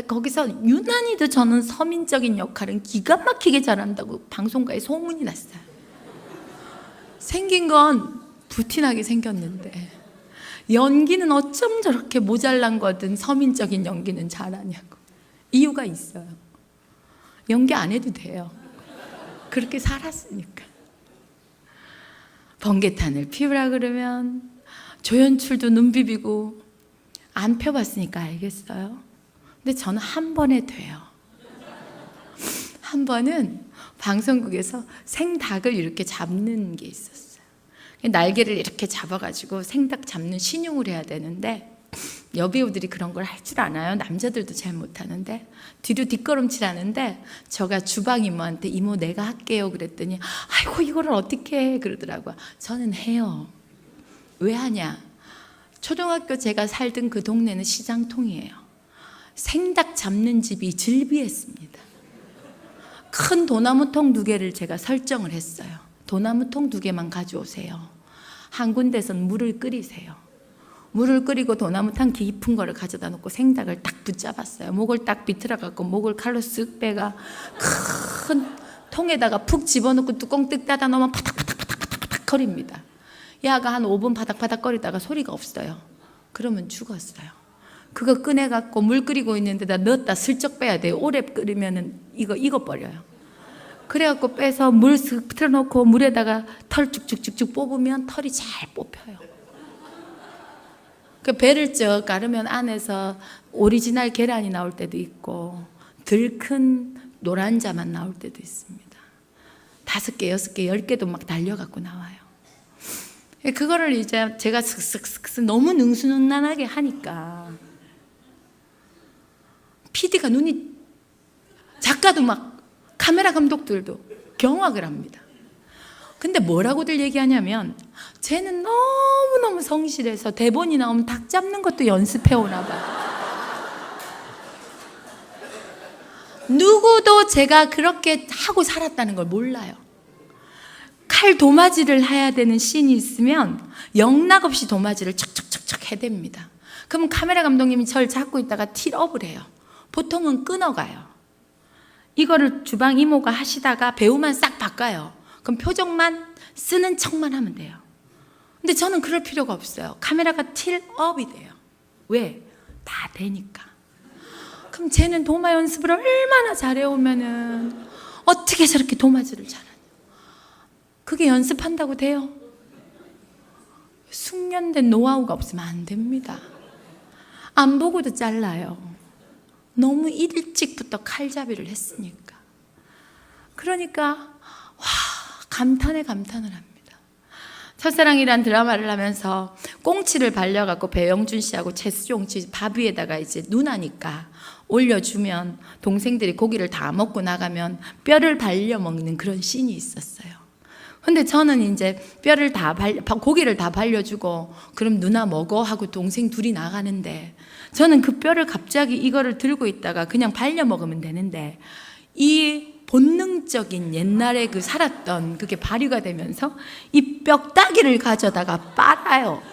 거기서 유난히도 저는 서민적인 역할은 기가 막히게 잘한다고 방송가에 소문이 났어요. 생긴 건 부티나게 생겼는데 연기는 어쩜 저렇게 모자란 거든 서민적인 연기는 잘하냐고. 이유가 있어요. 연기 안 해도 돼요. 그렇게 살았으니까. 번개탄을 피우라 그러면 조연출도 눈 비비고 안 펴봤으니까 알겠어요. 근데 저는 한 번에 돼요. 한 번은 방송국에서 생닭을 이렇게 잡는 게 있었어요. 날개를 이렇게 잡아가지고 생닭 잡는 신용을 해야 되는데, 여배우들이 그런 걸 할 줄 아나요? 남자들도 잘 못하는데 뒤로 뒷걸음질하는데, 제가 주방 이모한테 이모 내가 할게요 그랬더니 아이고 이거를 어떻게 해 그러더라고요. 저는 해요. 왜 하냐? 초등학교 제가 살던 그 동네는 시장통이에요. 생닭 잡는 집이 즐비했습니다. 큰 도나무통 2개를 제가 설정을 했어요. 도나무통 2개만 가져오세요. 한 군데선 물을 끓이세요. 물을 끓이고 도나무탕 깊은 거를 가져다 놓고 생닭을 딱 붙잡았어요. 목을 딱 비틀어 갖고 목을 칼로 쓱 빼가 큰 통에다가 푹 집어넣고 뚜껑 뜩 닫아 놓으면 파닥파닥 거립니다. 야가 한 5분 바닥바닥 거리다가 소리가 없어요. 그러면 죽었어요. 그거 꺼내갖고 물 끓이고 있는데다 넣었다 슬쩍 빼야 돼요. 오래 끓이면은 이거 버려요. 그래갖고 빼서 물 쓱 틀어놓고 물에다가 털 쭉쭉쭉쭉 뽑으면 털이 잘 뽑혀요. 그 배를 쩍 가르면 안에서 오리지널 계란이 나올 때도 있고 덜 큰 노란자만 나올 때도 있습니다. 5개, 6개, 10개도 막 달려갖고 나와요. 그거를 이제 제가 슥슥슥슥 너무 능수능란하게 하니까 PD가 눈이, 작가도 막 카메라 감독들도 경악을 합니다. 근데 뭐라고들 얘기하냐면 쟤는 너무너무 성실해서 대본이 나오면 닭 잡는 것도 연습해 오나 봐. 누구도 제가 그렇게 하고 살았다는 걸 몰라요. 칼 도마질을 해야 되는 씬이 있으면 영락없이 도마질을 척척척척 해댑니다. 그럼 카메라 감독님이 저를 잡고 있다가 틸업을 해요. 보통은 끊어가요. 이거를 주방 이모가 하시다가 배우만 싹 바꿔요. 그럼 표정만 쓰는 척만 하면 돼요. 근데 저는 그럴 필요가 없어요. 카메라가 틸업이 돼요. 왜? 다 되니까. 그럼 쟤는 도마 연습을 얼마나 잘해오면은 어떻게 저렇게 도마질을 잘하냐. 그게 연습한다고 돼요? 숙련된 노하우가 없으면 안 됩니다. 안 보고도 잘라요. 너무 일찍부터 칼잡이를 했으니까. 그러니까 와, 감탄을 합니다. 첫사랑이란 드라마를 하면서 꽁치를 발려갖고 배영준 씨하고 최수종 씨 밥 위에다가 이제 누나니까 올려주면 동생들이 고기를 다 먹고 나가면 뼈를 발려 먹는 그런 씬이 있었어요. 근데 저는 이제 고기를 다 발려주고 그럼 누나 먹어 하고 동생 둘이 나가는데 저는 그 뼈를 갑자기 이거를 들고 있다가 그냥 발려 먹으면 되는데 이 본능적인 옛날에 그 살았던 그게 발휘가 되면서 이 뼈다귀를 가져다가 빨아요.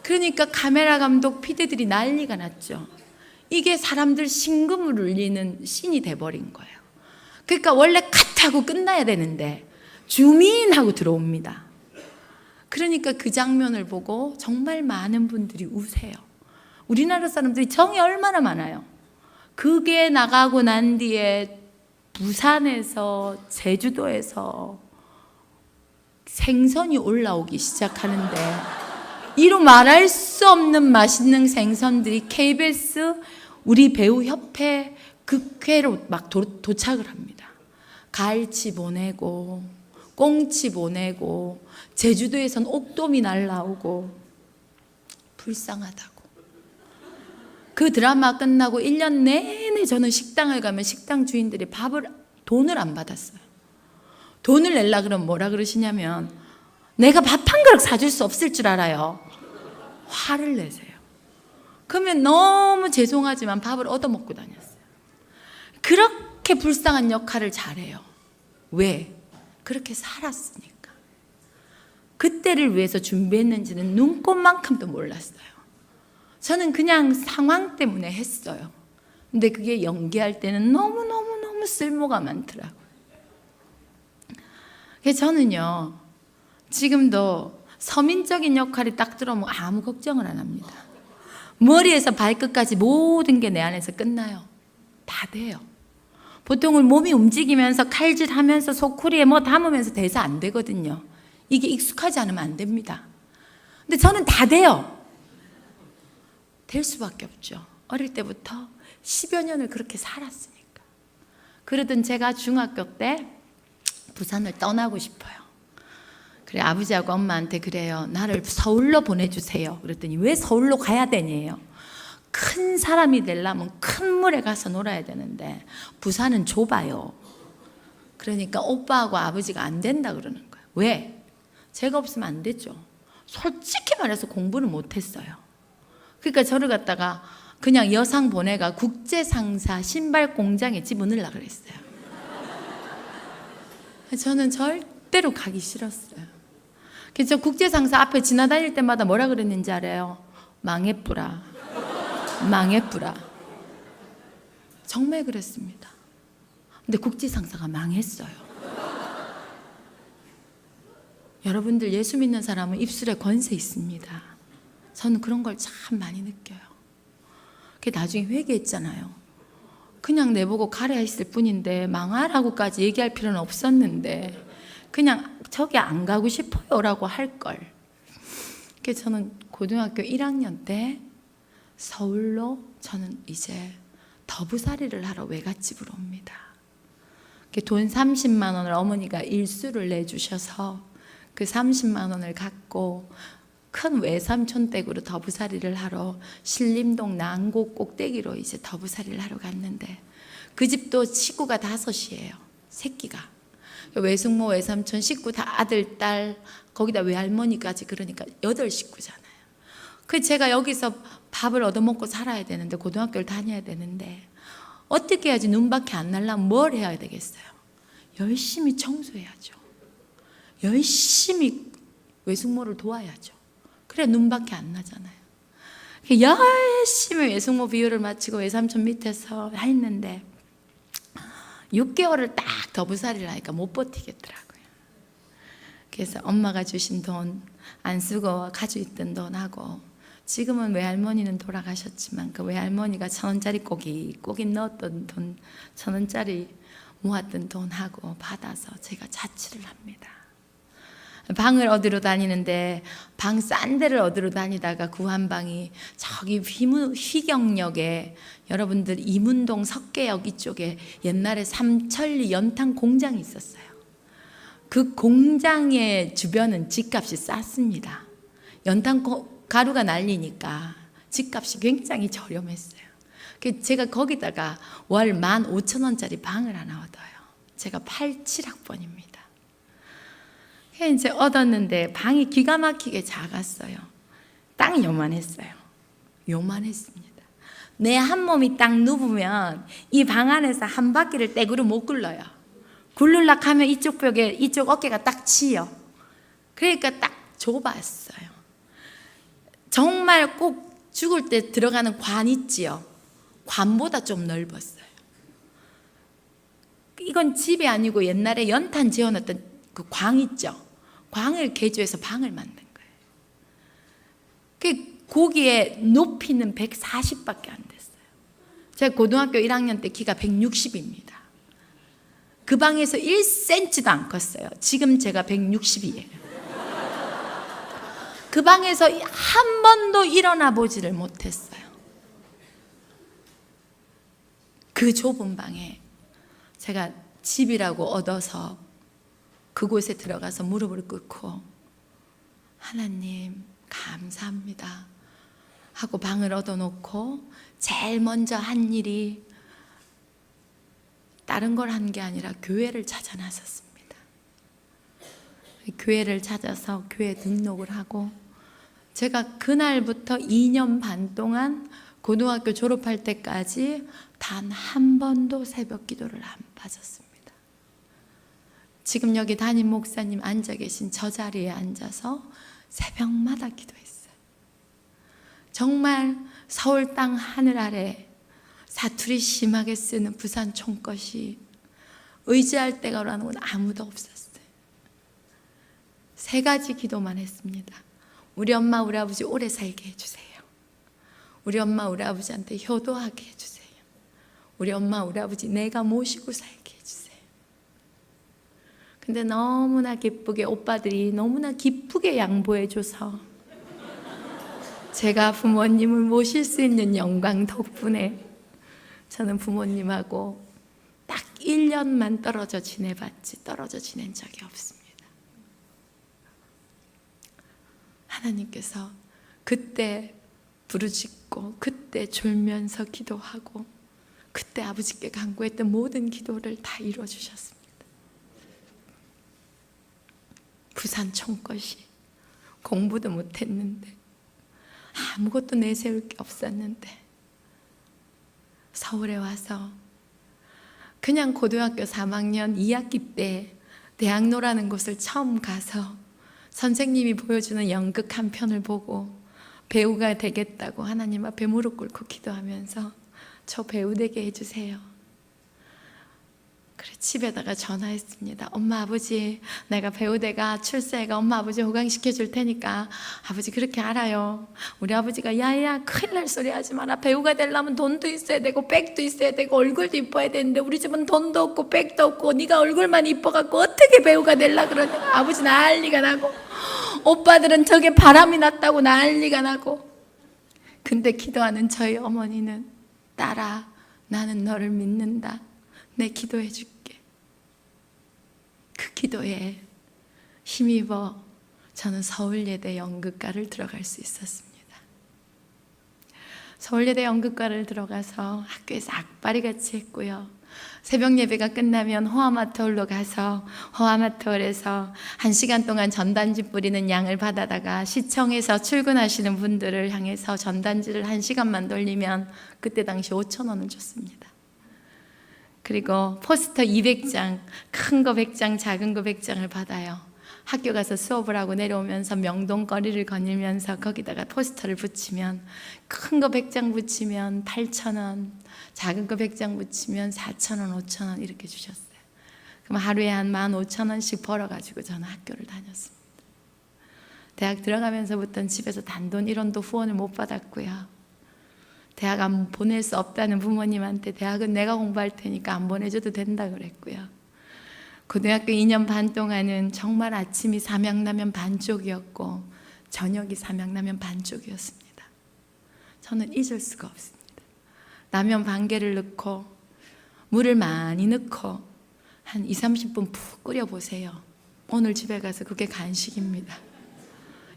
그러니까 카메라 감독 PD들이 난리가 났죠. 이게 사람들 심금을 울리는 씬이 돼버린 거예요. 그러니까 원래 컷하고 끝나야 되는데 주민하고 들어옵니다. 그러니까 그 장면을 보고 정말 많은 분들이 우세요. 우리나라 사람들이 정이 얼마나 많아요. 그게 나가고 난 뒤에 부산에서 제주도에서 생선이 올라오기 시작하는데 이로 말할 수 없는 맛있는 생선들이 KBS 우리 배우협회 극회로 막 도착을 합니다. 갈치 보내고 꽁치 보내고 제주도에선 옥돔이 날라오고 불쌍하다고. 그 드라마 끝나고 1년 내내 저는 식당을 가면 식당 주인들이 돈을 안 받았어요. 돈을 내려 그러면 뭐라 그러시냐면 내가 밥 한 그릇 사줄 수 없을 줄 알아요. 화를 내세요. 그러면 너무 죄송하지만 밥을 얻어먹고 다녔어요. 그렇게 불쌍한 역할을 잘해요. 왜? 그렇게 살았으니까. 그때를 위해서 준비했는지는 눈꼽만큼도 몰랐어요. 저는 그냥 상황 때문에 했어요. 근데 그게 연기할 때는 너무너무너무 쓸모가 많더라고요. 그래서 저는요, 지금도 서민적인 역할이 딱 들어오면 아무 걱정을 안 합니다. 머리에서 발끝까지 모든 게 내 안에서 끝나요. 다 돼요. 보통은 몸이 움직이면서 칼질하면서 소쿠리에 뭐 담으면서 대사 안 되거든요. 이게 익숙하지 않으면 안 됩니다. 근데 저는 다 돼요. 될 수밖에 없죠. 어릴 때부터 10여 년을 그렇게 살았으니까. 그러던 제가 중학교 때 부산을 떠나고 싶어요. 그래 아버지하고 엄마한테 그래요. 나를 서울로 보내주세요. 그랬더니 왜 서울로 가야 되냐요. 큰 사람이 되려면 큰 물에 가서 놀아야 되는데 부산은 좁아요. 그러니까 오빠하고 아버지가 안 된다 그러는 거예요. 왜? 제가 없으면 안 되죠. 솔직히 말해서 공부는 못했어요. 그러니까 저를 갖다가 그냥 여상 보내가 국제상사 신발 공장에 집어넣으려고 그랬어요. 저는 절대로 가기 싫었어요. 그래서 국제상사 앞에 지나다닐 때마다 뭐라 그랬는지 알아요? 망해뿌라. 망해뿌라. 정말 그랬습니다. 근데 국제상사가 망했어요. 여러분들 예수 믿는 사람은 입술에 권세 있습니다. 저는 그런 걸 참 많이 느껴요. 그게 나중에 회개했잖아요. 그냥 내보고 가려 했을 뿐인데 망하라고까지 얘기할 필요는 없었는데 그냥 저기 안 가고 싶어요라고 할 걸. 그래서 저는 고등학교 1학년 때 서울로 저는 이제 더부살이를 하러 외갓집으로 옵니다. 돈 30만 원을 어머니가 일수를 내주셔서 그 30만 원을 갖고 큰 외삼촌 댁으로 더부살이를 하러 신림동 난곡 꼭대기로 이제 더부살이를 하러 갔는데 그 집도 식구가 5이에요. 새끼가. 외숙모, 외삼촌 식구 다 아들, 딸, 거기다 외할머니까지 그러니까 8식구잖아요. 그 제가 여기서 밥을 얻어먹고 살아야 되는데 고등학교를 다녀야 되는데 어떻게 해야지 눈밖에 안 날려면 뭘 해야 되겠어요? 열심히 청소해야죠. 열심히 외숙모를 도와야죠. 그래 눈밖에 안 나잖아요. 열심히 외숙모 비유를 마치고 외삼촌 밑에서 했는데 6개월을 딱 더부살이를 하니까 못 버티겠더라고요. 그래서 엄마가 주신 돈 안 쓰고 가지고 있던 돈하고 지금은 외할머니는 돌아가셨지만 그 외할머니가 1,000원짜리 꼬깃 넣었던 돈 1,000원짜리 모았던 돈하고 받아서 제가 자취를 합니다. 방을 얻으러 다니는데 방 싼 데를 얻으러 다니다가 구한 방이 저기 휘경역에, 여러분들 이문동 석계역 이쪽에 옛날에 삼천리 연탄 공장이 있었어요. 그 공장의 주변은 집값이 쌌습니다. 연탄 가루가 날리니까 집값이 굉장히 저렴했어요. 제가 거기다가 월 15,000원짜리 방을 하나 얻어요. 제가 87학번입니다. 이제 얻었는데 방이 기가 막히게 작았어요. 딱 요만했어요. 요만했습니다. 내 한 몸이 딱 누우면 이 방 안에서 한 바퀴를 떼구로 못 굴러요. 굴르려고 하면 이쪽 벽에, 이쪽 어깨가 딱 치여. 그러니까 딱 좁았어요. 정말 꼭 죽을 때 들어가는 관 있지요. 관보다 좀 넓었어요. 이건 집이 아니고 옛날에 연탄 지어놨던 그 광 있죠. 광을 개조해서 방을 만든 거예요. 거기에 높이는 140밖에 안 됐어요. 제가 고등학교 1학년 때 키가 160입니다. 그 방에서 1cm도 안 컸어요. 지금 제가 160이에요. 그 방에서 한 번도 일어나 보지를 못했어요. 그 좁은 방에 제가 집이라고 얻어서 그곳에 들어가서 무릎을 꿇고 하나님 감사합니다 하고 방을 얻어놓고 제일 먼저 한 일이 다른 걸 한 게 아니라 교회를 찾아 나섰습니다. 교회를 찾아서 교회 등록을 하고 제가 그날부터 2년 반 동안 고등학교 졸업할 때까지 단 한 번도 새벽 기도를 안 빠졌습니다. 지금 여기 담임 목사님 앉아 계신 저 자리에 앉아서 새벽마다 기도했어요. 정말 서울 땅 하늘 아래 사투리 심하게 쓰는 부산 총것이 의지할 데가라는 건 아무도 없었어요. 3가지 기도만 했습니다. 우리 엄마 우리 아버지 오래 살게 해주세요. 우리 엄마 우리 아버지한테 효도하게 해주세요. 우리 엄마 우리 아버지 내가 모시고 살게 해주세요. 근데 너무나 기쁘게 오빠들이 너무나 기쁘게 양보해줘서 제가 부모님을 모실 수 있는 영광 덕분에 저는 부모님하고 딱 1년만 떨어져 지내봤지 떨어져 지낸 적이 없습니다. 하나님께서 그때 부르짖고 그때 졸면서 기도하고 그때 아버지께 간구했던 모든 기도를 다 이루어주셨습니다. 부산 총것이 공부도 못했는데 아무것도 내세울 게 없었는데 서울에 와서 그냥 고등학교 3학년 2학기 때 대학로라는 곳을 처음 가서 선생님이 보여주는 연극 한 편을 보고 배우가 되겠다고 하나님 앞에 무릎 꿇고 기도하면서 저 배우 되게 해주세요. 그래 집에다가 전화했습니다. 엄마 아버지 내가 배우대가 출세해가 엄마 아버지 호강시켜 줄 테니까 아버지 그렇게 알아요. 우리 아버지가 야야 큰일 날 소리 하지 마라. 배우가 되려면 돈도 있어야 되고 백도 있어야 되고 얼굴도 이뻐야 되는데 우리 집은 돈도 없고 백도 없고 네가 얼굴만 이뻐갖고 어떻게 배우가 되려 그러냐. 아버지 난리가 나고 오빠들은 저게 바람이 났다고 난리가 나고. 근데 기도하는 저희 어머니는 딸아 나는 너를 믿는다. 내 기도해 줄게. 그 기도에 힘입어 저는 서울예대 연극과를 들어갈 수 있었습니다. 서울예대 연극과를 들어가서 학교에서 악바리같이 했고요. 새벽 예배가 끝나면 호아마트홀로 가서 호아마트홀에서 1시간 동안 전단지 뿌리는 양을 받아다가 시청에서 출근하시는 분들을 향해서 전단지를 1시간만 돌리면 그때 당시 5,000원을 줬습니다. 그리고 포스터 200장, 큰 거 100장, 작은 거 100장을 받아요. 학교 가서 수업을 하고 내려오면서 명동 거리를 거닐면서 거기다가 포스터를 붙이면 큰 거 100장 붙이면 8,000원, 작은 거 100장 붙이면 4,000원, 5,000원 이렇게 주셨어요. 그럼 하루에 한 15,000원씩 벌어가지고 저는 학교를 다녔습니다. 대학 들어가면서부터는 집에서 단돈 1원도 후원을 못 받았고요. 대학 안 보낼 수 없다는 부모님한테 대학은 내가 공부할 테니까 안 보내줘도 된다 그랬고요. 고등학교 2년 반 동안은 정말 아침이 삼양라면 반쪽이었고 저녁이 삼양라면 반쪽이었습니다. 저는 잊을 수가 없습니다. 라면 반 개를 넣고 물을 많이 넣고 한 20-30분 푹 끓여보세요. 오늘 집에 가서 그게 간식입니다.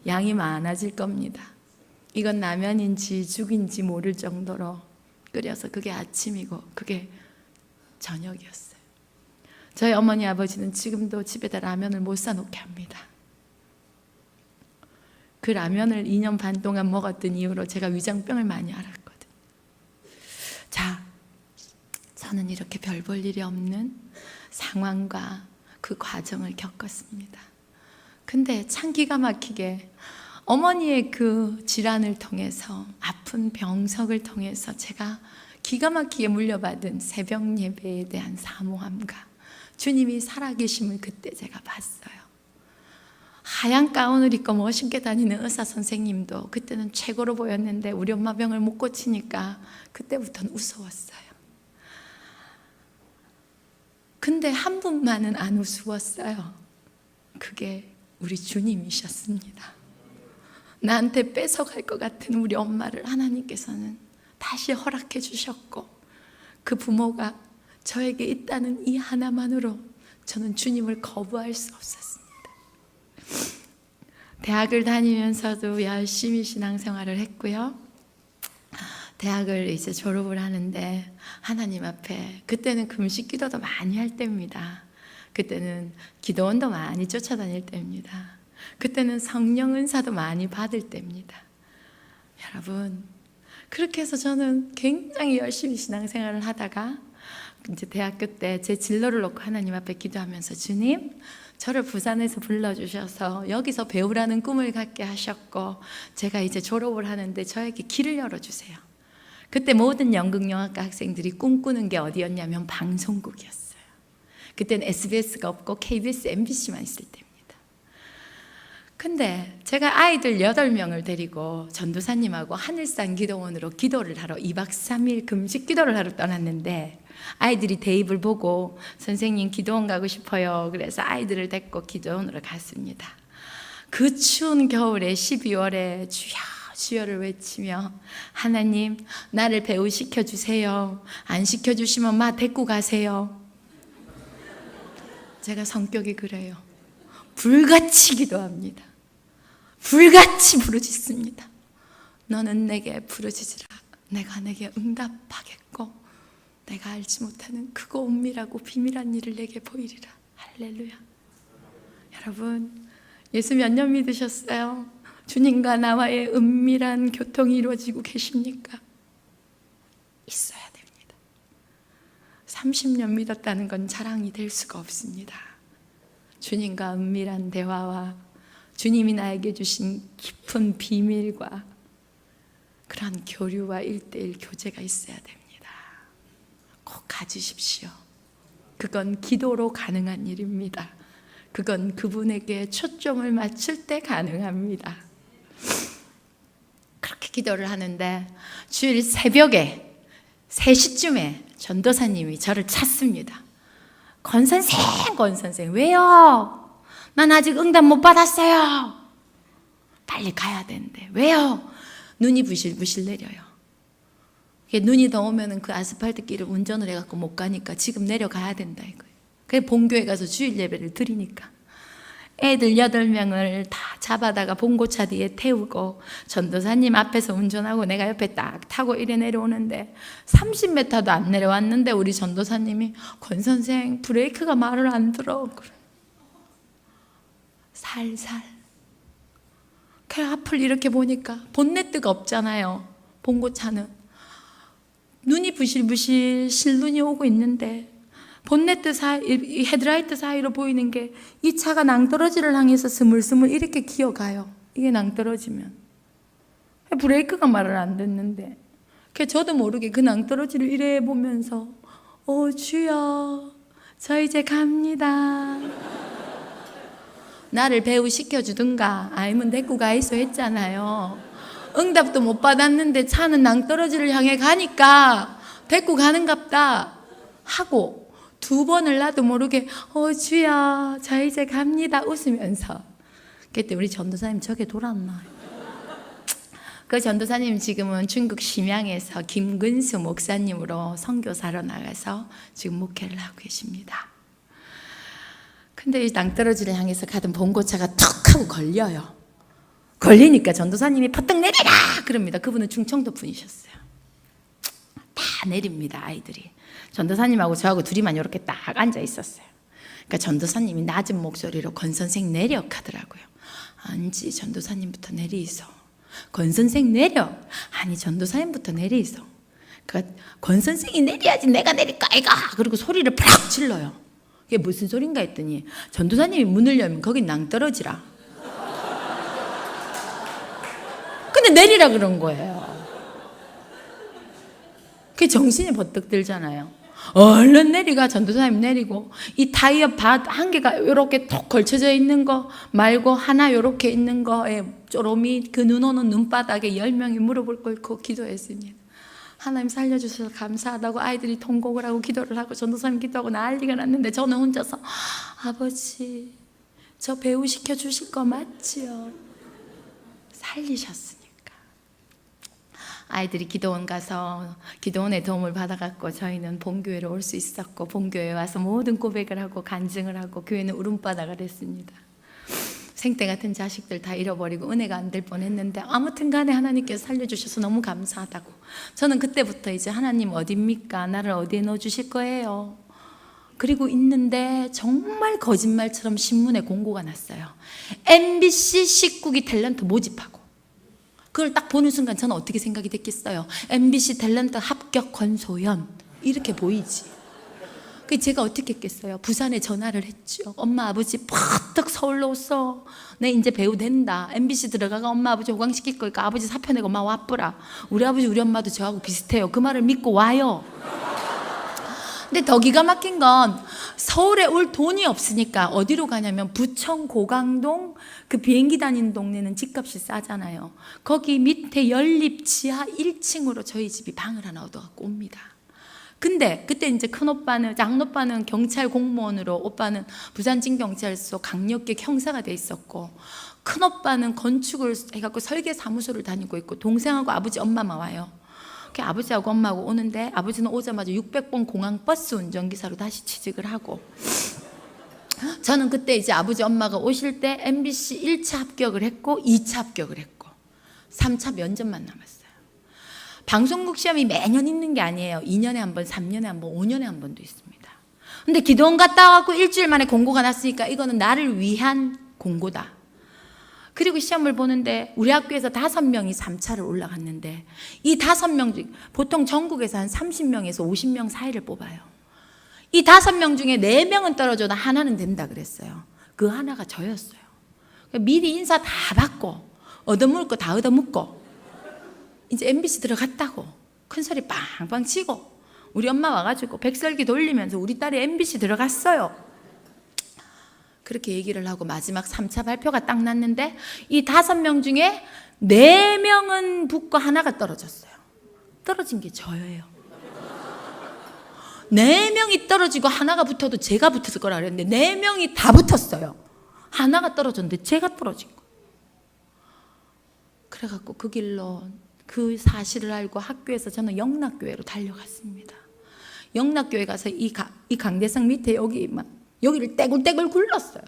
양이 많아질 겁니다. 이건 라면인지 죽인지 모를 정도로 끓여서 그게 아침이고 그게 저녁이었어요. 저희 어머니 아버지는 지금도 집에다 라면을 못 사놓게 합니다. 그 라면을 2년 반 동안 먹었던 이후로 제가 위장병을 많이 앓았거든요. 자, 저는 이렇게 별 볼 일이 없는 상황과 그 과정을 겪었습니다. 근데 참 기가 막히게 어머니의 그 질환을 통해서, 아픈 병석을 통해서 제가 기가 막히게 물려받은 새벽 예배에 대한 사모함과 주님이 살아계심을 그때 제가 봤어요. 하얀 가운을 입고 멋있게 다니는 의사 선생님도 그때는 최고로 보였는데 우리 엄마 병을 못 고치니까 그때부터는 우스웠어요. 근데 한 분만은 안 우스웠어요. 그게 우리 주님이셨습니다. 나한테 뺏어갈 것 같은 우리 엄마를 하나님께서는 다시 허락해 주셨고, 그 부모가 저에게 있다는 이 하나만으로 저는 주님을 거부할 수 없었습니다. 대학을 다니면서도 열심히 신앙생활을 했고요. 대학을 이제 졸업을 하는데 하나님 앞에, 그때는 금식 기도도 많이 할 때입니다. 그때는 기도원도 많이 쫓아다닐 때입니다. 그때는 성령 은사도 많이 받을 때입니다. 여러분, 그렇게 해서 저는 굉장히 열심히 신앙생활을 하다가 이제 대학교 때 제 진로를 놓고 하나님 앞에 기도하면서, 주님, 저를 부산에서 불러주셔서 여기서 배우라는 꿈을 갖게 하셨고 제가 이제 졸업을 하는데 저에게 길을 열어주세요. 그때 모든 연극영화과 학생들이 꿈꾸는 게 어디였냐면 방송국이었어요. 그때는 SBS가 없고 KBS, MBC만 있을 때입니다. 근데 제가 아이들 8명을 데리고 전도사님하고 하늘산 기도원으로 기도를 하러 2박 3일 금식 기도를 하러 떠났는데, 아이들이 대입을 보고 선생님 기도원 가고 싶어요. 그래서 아이들을 데리고 기도원으로 갔습니다. 그 추운 겨울에 12월에 주여 주여를 외치며, 하나님 나를 배우 시켜주세요. 안 시켜주시면 마 데리고 가세요. 제가 성격이 그래요. 불같이 기도합니다. 불같이 부르짖습니다. 너는 내게 부르짖으라. 내가 내게 응답하겠고 내가 알지 못하는 크고 은밀하고 비밀한 일을 내게 보이리라. 할렐루야. 여러분, 예수 몇 년 믿으셨어요? 주님과 나와의 은밀한 교통이 이루어지고 계십니까? 있어야 됩니다. 30년 믿었다는 건 자랑이 될 수가 없습니다. 주님과 은밀한 대화와 주님이 나에게 주신 깊은 비밀과 그런 교류와 1:1 교제가 있어야 됩니다. 꼭 가지십시오. 그건 기도로 가능한 일입니다. 그건 그분에게 초점을 맞출 때 가능합니다. 그렇게 기도를 하는데 주일 새벽에 3시쯤에 전도사님이 저를 찾습니다. 권선생 왜요? 난 아직 응답 못 받았어요. 빨리 가야 되는데 왜요? 눈이 부실부실 내려요. 눈이 더 오면 그 아스팔트 길을 운전을 해갖고 못 가니까 지금 내려가야 된다 이거예요. 그래서 본교회 가서 주일 예배를 드리니까 애들 8명을 다 잡아다가 봉고차 뒤에 태우고 전도사님 앞에서 운전하고 내가 옆에 딱 타고 이래 내려오는데 30m도 안 내려왔는데 우리 전도사님이 권선생 브레이크가 말을 안 들어. 살살. 그 앞을 이렇게 보니까 본네트가 없잖아요. 봉고차는. 눈이 부실부실 실눈이 오고 있는데 본네트 사이, 헤드라이트 사이로 보이는 게 이 차가 낭떠러지를 향해서 스물스물 이렇게 기어가요. 이게 낭떠러지면. 브레이크가 말을 안 듣는데. 저도 모르게 그 낭떠러지를 이래 보면서 주여 저 이제 갑니다. 나를 배우 시켜주든가 아니면 데리고 가이소 했잖아요. 응답도 못 받았는데 차는 낭떠러지를 향해 가니까 데리고 가는갑다 하고 2번을 나도 모르게 주야 저 이제 갑니다 웃으면서. 그때 우리 전도사님 저게 돌았나요? 그 전도사님 지금은 중국 심양에서 김근수 목사님으로 선교사로 나가서 지금 목회를 하고 계십니다. 근데 이 낭떠러지를 향해서 가던 봉고차가 턱 하고 걸려요. 걸리니까 전도사님이 퍼뜩 내리라 그럽니다. 그분은 충청도 분이셨어요. 다 내립니다. 아이들이. 전도사님하고 저하고 둘이만 이렇게 딱 앉아 있었어요. 그러니까 전도사님이 낮은 목소리로 권선생 내려 하더라고요. 아니지, 전도사님부터 내리소. 권선생 내려. 아니, 전도사님부터 내리소. 그러니까 권선생이 내려야지 내가 내릴까 아이가. 그리고 소리를 팍 질러요. 그게 무슨 소린가 했더니 전도사님이 문을 열면 거긴 낭떠러지라. 근데 내리라 그런 거예요. 그게 정신이 버뜩 들잖아요. 얼른 내리가. 전도사님 내리고 이 타이어 밭 한 개가 이렇게 톡 걸쳐져 있는 거 말고 하나 이렇게 있는 거에 쪼로미 그 눈 오는 눈바닥에 10명이 무릎을 꿇고 기도했습니다. 하나님 살려주셔서 감사하다고 아이들이 통곡을 하고 기도를 하고 전도사님 기도하고 난리가 났는데 저는 혼자서 아버지 저 배우 시켜주실 거 맞지요? 살리셨으니까. 아이들이 기도원 가서 기도원의 도움을 받아갖고 저희는 본교회로 올 수 있었고 본교회에 와서 모든 고백을 하고 간증을 하고 교회는 울음바다가 됐습니다. 생때 같은 자식들 다 잃어버리고 은혜가 안 될 뻔했는데 아무튼 간에 하나님께서 살려주셔서 너무 감사하다고. 저는 그때부터 이제 하나님 어딥니까? 나를 어디에 넣어주실 거예요? 그리고 있는데 정말 거짓말처럼 신문에 공고가 났어요. MBC 19기 탤런트 모집하고. 그걸 딱 보는 순간 저는 어떻게 생각이 됐겠어요? MBC 탤런트 합격 권소연 이렇게 보이지. 그 제가 어떻게 했겠어요? 부산에 전화를 했죠. 엄마 아버지 퍼뜩 서울로 왔어. 내 이제 배우 된다. MBC 들어가가 엄마 아버지 호강시킬 거니까 아버지 사표 내고 엄마 와쁘라. 우리 아버지 우리 엄마도 저하고 비슷해요. 그 말을 믿고 와요. 근데 더 기가 막힌 건 서울에 올 돈이 없으니까 어디로 가냐면 부천 고강동 그 비행기 다니는 동네는 집값이 싸잖아요. 거기 밑에 연립 지하 1층으로 저희 집이 방을 하나 얻어갖고 옵니다. 근데 그때 이제 큰오빠는 장오빠는 경찰 공무원으로 오빠는 부산진경찰서 강력계 형사가 돼 있었고 큰오빠는 건축을 해갖고 설계사무소를 다니고 있고 동생하고 아버지 엄마만 와요. 아버지하고 엄마하고 오는데 아버지는 오자마자 600번 공항 버스 운전기사로 다시 취직을 하고 저는 그때 이제 아버지 엄마가 오실 때 MBC 1차 합격을 했고 2차 합격을 했고 3차 면접만 남았어요. 방송국 시험이 매년 있는 게 아니에요. 2년에 한 번, 3년에 한 번, 5년에 한 번도 있습니다. 근데 기도원 갔다 와갖고 일주일 만에 공고가 났으니까 이거는 나를 위한 공고다. 그리고 시험을 보는데 우리 학교에서 5명이 3차를 올라갔는데 이 5명 중 보통 전국에서 한 30명에서 50명 사이를 뽑아요. 이 5명 중에 4명은 떨어져도 하나는 된다 그랬어요. 그 하나가 저였어요. 미리 인사 다 받고 얻어먹을 거 다 얻어먹고 이제 MBC 들어갔다고 큰 소리 빵빵 치고 우리 엄마 와가지고 백설기 돌리면서 우리 딸이 MBC 들어갔어요. 그렇게 얘기를 하고 마지막 3차 발표가 딱 났는데 이 5명 중에 4명은 붙고 하나가 떨어졌어요. 떨어진 게 저예요. 4명이 떨어지고 하나가 붙어도 제가 붙었을 거라 그랬는데 4명이 다 붙었어요. 하나가 떨어졌는데 제가 떨어진 거예요. 그래갖고 그 길로 그 사실을 알고 학교에서 저는 영락교회로 달려갔습니다. 영락교회 가서 이 강대상 밑에 여기를 떼굴떼굴 굴렀어요.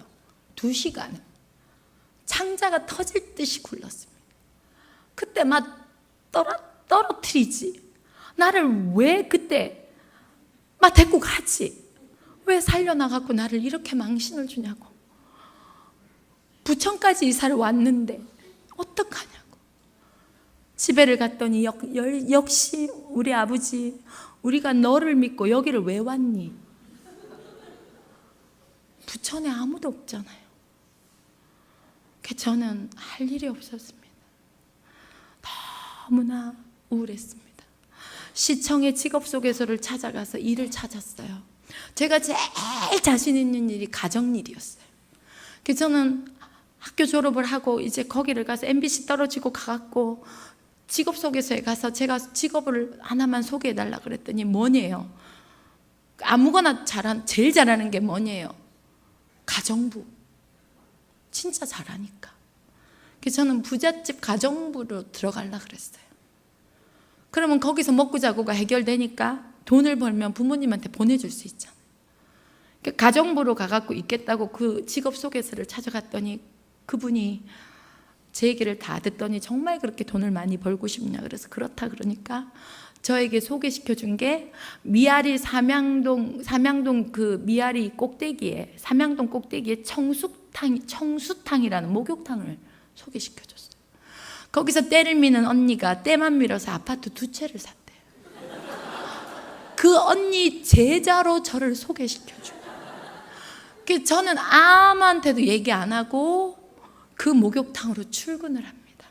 2시간을. 창자가 터질 듯이 굴렀습니다. 그때 막 떨어뜨리지. 나를 왜 그때 막 데리고 가지. 왜 살려나가고 나를 이렇게 망신을 주냐고. 부천까지 이사를 왔는데 어떡하냐고. 집에를 갔더니 역시 우리 아버지 우리가 너를 믿고 여기를 왜 왔니? 부천에 아무도 없잖아요. 저는 할 일이 없었습니다. 너무나 우울했습니다. 시청의 직업소개서를 찾아가서 일을 찾았어요. 제가 제일 자신 있는 일이 가정일이었어요. 그래서 저는 학교 졸업을 하고 이제 거기를 가서 MBC 떨어지고 가갖고 직업소개서에 가서 제가 직업을 하나만 소개해달라 그랬더니 뭐냐요? 아무거나 제일 잘하는 게 뭐냐요? 가정부. 진짜 잘하니까. 그래서 저는 부잣집 가정부로 들어가려고 그랬어요. 그러면 거기서 먹고 자고가 해결되니까 돈을 벌면 부모님한테 보내줄 수 있잖아요. 그러니까 가정부로 가갖고 있겠다고 그 직업 소개서를 찾아갔더니 그분이 제 얘기를 다 듣더니 정말 그렇게 돈을 많이 벌고 싶냐, 그래서 그렇다 그러니까 저에게 소개시켜 준 게 미아리 삼양동 그 미아리 꼭대기에, 삼양동 꼭대기에 청수탕이라는 목욕탕을 소개시켜 줬어요. 거기서 때를 미는 언니가 때만 밀어서 아파트 2채를 샀대요. 그 언니 제자로 저를 소개시켜 줘요. 그래서 저는 아무한테도 얘기 안 하고 그 목욕탕으로 출근을 합니다.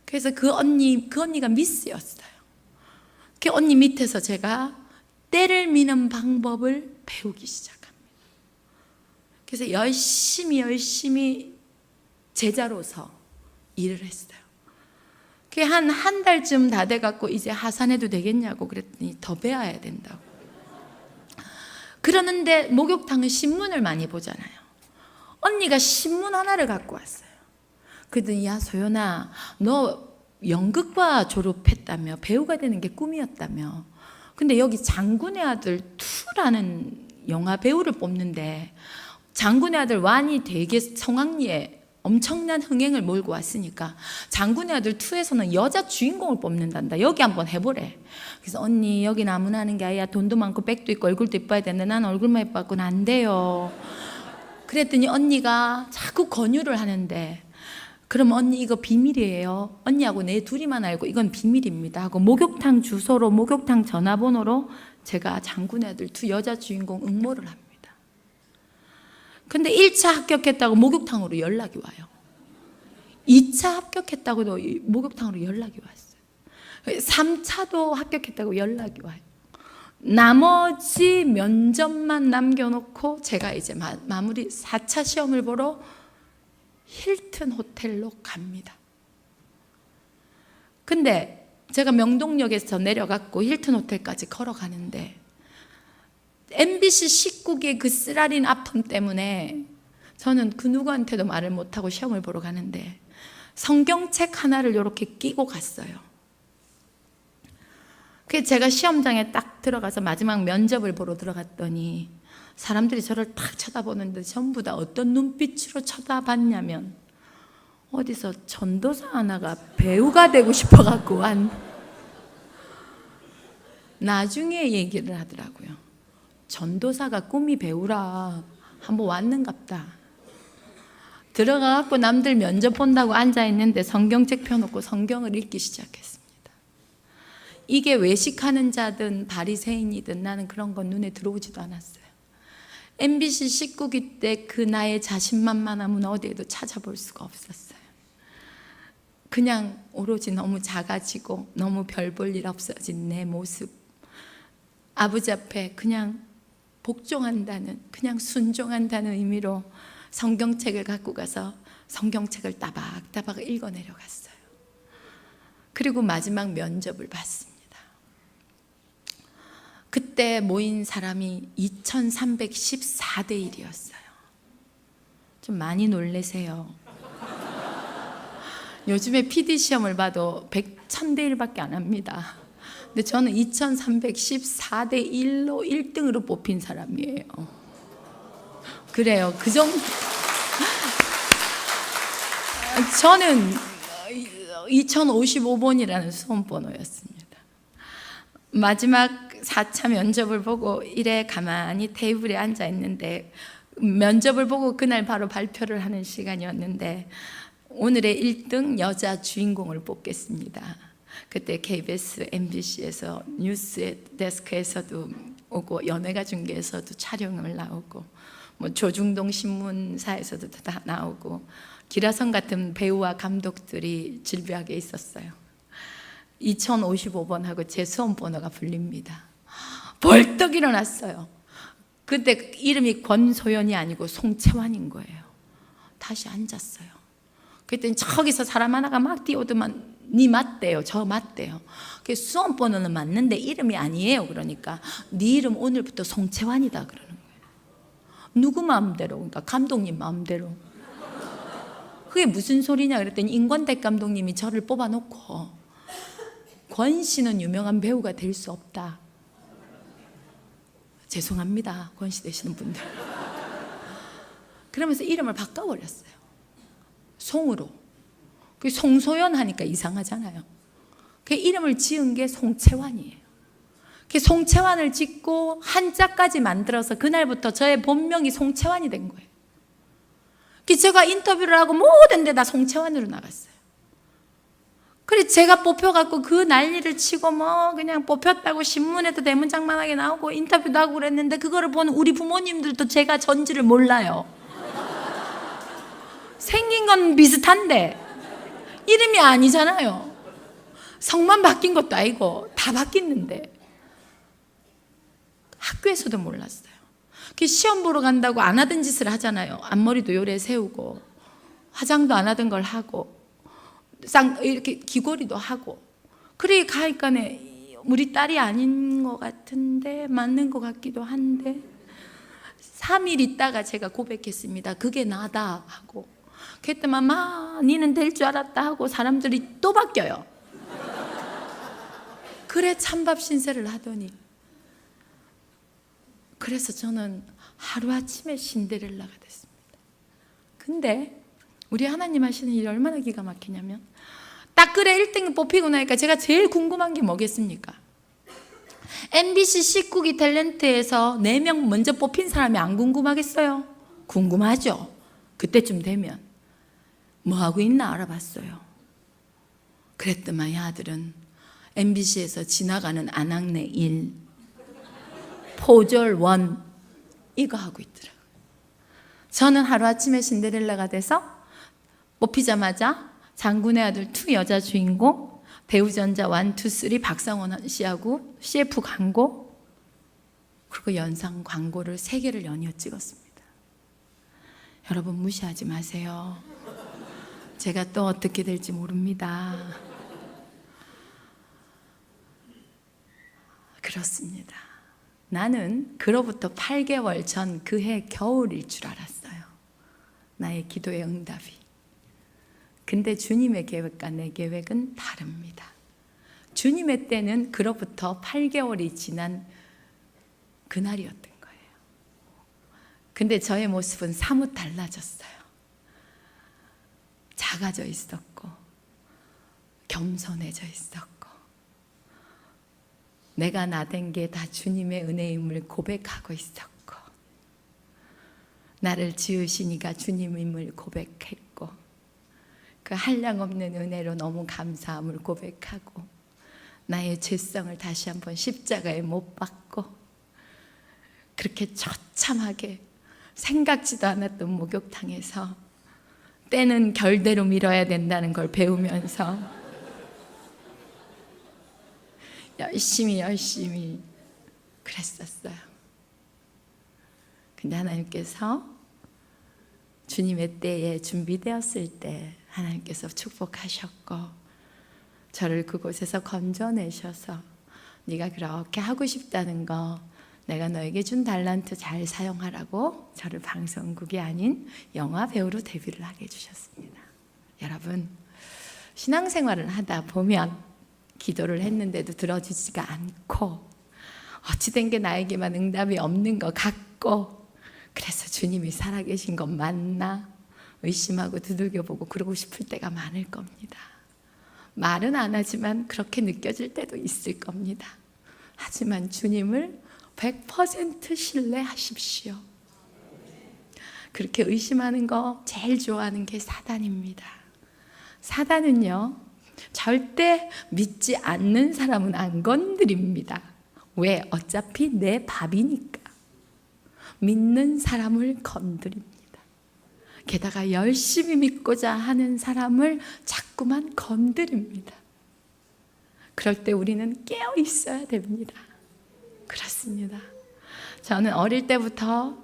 그래서 그 언니가 미스였어요. 그 언니 밑에서 제가 때를 미는 방법을 배우기 시작합니다. 그래서 열심히 제자로서 일을 했어요. 그게 한 달쯤 다 돼갖고 이제 하산해도 되겠냐고 그랬더니 더 배워야 된다고. 그러는데 목욕탕은 신문을 많이 보잖아요. 언니가 신문 하나를 갖고 왔어요. 그러더니 야 소연아, 너 연극과 졸업했다며, 배우가 되는 게 꿈이었다며. 근데 여기 장군의 아들 2라는 영화 배우를 뽑는데 장군의 아들 1이 되게 성황리에 엄청난 흥행을 몰고 왔으니까 장군의 아들 2에서는 여자 주인공을 뽑는단다. 여기 한번 해보래. 그래서 언니 여기는 아무나 하는 게 아니야. 돈도 많고 백도 있고 얼굴도 이뻐야 되는데 난 얼굴만 이뻐갖고는 안 돼요. 그랬더니 언니가 자꾸 권유를 하는데 그럼 언니 이거 비밀이에요. 언니하고 내 둘이만 알고 이건 비밀입니다 하고 목욕탕 주소로 목욕탕 전화번호로 제가 장군의 아들 2 여자 주인공 응모를 합니다. 근데 1차 합격했다고 목욕탕으로 연락이 와요. 2차 합격했다고도 목욕탕으로 연락이 왔어요. 3차도 합격했다고 연락이 와요. 나머지 면접만 남겨놓고 제가 이제 마무리 4차 시험을 보러 힐튼 호텔로 갑니다. 근데 제가 명동역에서 내려갔고 힐튼 호텔까지 걸어가는데 MBC 19기의 그 쓰라린 아픔 때문에 저는 그 누구한테도 말을 못하고 시험을 보러 가는데 성경책 하나를 이렇게 끼고 갔어요. 그래서 제가 시험장에 딱 들어가서 마지막 면접을 보러 들어갔더니 사람들이 저를 딱 쳐다보는데 전부 다 어떤 눈빛으로 쳐다봤냐면 어디서 전도사 하나가 배우가 되고 싶어갖고 나중에 얘기를 하더라고요. 전도사가 꿈이 배우라. 한번 왔는갑다. 들어가갖고 남들 면접 본다고 앉아있는데 성경책 펴놓고 성경을 읽기 시작했습니다. 이게 외식하는 자든 바리새인이든 나는 그런 건 눈에 들어오지도 않았어요. MBC 19기 때 그 나의 자신만만함은 어디에도 찾아볼 수가 없었어요. 그냥 오로지 너무 작아지고 너무 별 볼 일 없어진 내 모습, 아버지 앞에 그냥 복종한다는, 그냥 순종한다는 의미로 성경책을 갖고 가서 성경책을 따박따박 읽어 내려갔어요. 그리고 마지막 면접을 봤습니다. 그때 모인 사람이 2314대 1이었어요. 좀 많이 놀라세요. 요즘에 PD 시험을 봐도 1000대 1밖에 안 합니다. 근데 저는 2314대 1로 1등으로 뽑힌 사람이에요. 그래요. 그 정도. 저는 2055번이라는 수험번호였습니다. 마지막 4차 면접을 보고 이래 가만히 테이블에 앉아 있는데 면접을 보고 그날 바로 발표를 하는 시간이었는데 오늘의 1등 여자 주인공을 뽑겠습니다. 그때 KBS, MBC에서 뉴스 데스크에서도 오고 연예가 중계에서도 촬영을 나오고 뭐 조중동 신문사에서도 다 나오고 기라성 같은 배우와 감독들이 질비하게 있었어요. 2055번하고 제 수험번호가 불립니다. 벌떡 일어났어요. 그때 이름이 권소연이 아니고 송채환인 거예요. 다시 앉았어요. 그랬더니 저기서 사람 하나가 막 뛰어오더만 니 맞대요. 저 맞대요. 수험 번호는 맞는데 이름이 아니에요. 그러니까 네 이름 오늘부터 송채환이다 그러는 거예요. 누구 마음대로? 그러니까 감독님 마음대로. 그게 무슨 소리냐 그랬더니 인권대 감독님이 저를 뽑아놓고 권 씨는 유명한 배우가 될 수 없다. 죄송합니다. 권 씨 되시는 분들. 그러면서 이름을 바꿔버렸어요. 송으로. 그 송소연 하니까 이상하잖아요. 그 이름을 지은 게 송채환이에요. 그 송채환을 짓고 한자까지 만들어서 그날부터 저의 본명이 송채환이 된 거예요. 그 제가 인터뷰를 하고 모든 데 다 송채환으로 나갔어요. 그래서 제가 뽑혀갖고 그 난리를 치고 뭐 그냥 뽑혔다고 신문에도 대문짝만하게 나오고 인터뷰도 하고 그랬는데 그거를 보는 우리 부모님들도 제가 전지를 몰라요. 생긴 건 비슷한데 이름이 아니잖아요. 성만 바뀐 것도 아니고 다 바뀌었는데 학교에서도 몰랐어요. 시험 보러 간다고 안 하던 짓을 하잖아요. 앞머리도 요래 세우고 화장도 안 하던 걸 하고 이렇게 귀걸이도 하고. 그래 가니까 우리 딸이 아닌 것 같은데 맞는 것 같기도 한데 3일 있다가 제가 고백했습니다. 그게 나다 하고. 그랬더만 니는 될 줄 알았다 하고 사람들이 또 바뀌어요. 그래 찬밥 신세를 하더니. 그래서 저는 하루아침에 신데렐라가 됐습니다. 근데 우리 하나님 하시는 일이 얼마나 기가 막히냐면 딱 그래 1등 뽑히고 나니까 제가 제일 궁금한 게 뭐겠습니까? MBC 19기 탤런트에서 4명 먼저 뽑힌 사람이 안 궁금하겠어요? 궁금하죠. 그때쯤 되면 뭐하고 있나 알아봤어요. 그랬더만 이 아들은 MBC에서 지나가는 안악내 1 포절 1 이거 하고 있더라고요. 저는 하루아침에 신데렐라가 돼서 뽑히자마자 장군의 아들 2 여자 주인공, 배우전자 1, 2, 3 박상원 씨하고 CF 광고, 그리고 연상 광고를 3개를 연이어 찍었습니다. 여러분 무시하지 마세요. 제가 또 어떻게 될지 모릅니다. 그렇습니다. 나는 그로부터 8개월 전 그해 겨울일 줄 알았어요. 나의 기도의 응답이. 근데 주님의 계획과 내 계획은 다릅니다. 주님의 때는 그로부터 8개월이 지난 그날이었던 거예요. 근데 저의 모습은 사뭇 달라졌어요. 작아져 있었고 겸손해져 있었고 내가 나된 게 다 주님의 은혜임을 고백하고 있었고 나를 지으시니가 주님임을 고백했고 그 한량없는 은혜로 너무 감사함을 고백하고 나의 죄성을 다시 한번 십자가에 못 박고 그렇게 처참하게 생각지도 않았던 목욕탕에서 때는 결대로 밀어야 된다는 걸 배우면서 열심히 그랬었어요. 근데 하나님께서 주님의 때에 준비되었을 때 하나님께서 축복하셨고 저를 그곳에서 건져내셔서 네가 그렇게 하고 싶다는 거 내가 너에게 준 달란트 잘 사용하라고 저를 방송국이 아닌 영화 배우로 데뷔를 하게 해주셨습니다. 여러분 신앙생활을 하다 보면 기도를 했는데도 들어주지가 않고 어찌된 게 나에게만 응답이 없는 것 같고 그래서 주님이 살아계신 것 맞나 의심하고 두들겨보고 그러고 싶을 때가 많을 겁니다. 말은 안 하지만 그렇게 느껴질 때도 있을 겁니다. 하지만 주님을 100% 신뢰하십시오. 그렇게 의심하는 거 제일 좋아하는 게 사단입니다. 사단은요 절대 믿지 않는 사람은 안 건드립니다. 왜? 어차피 내 밥이니까. 믿는 사람을 건드립니다. 게다가 열심히 믿고자 하는 사람을 자꾸만 건드립니다. 그럴 때 우리는 깨어 있어야 됩니다. 그렇습니다. 저는 어릴 때부터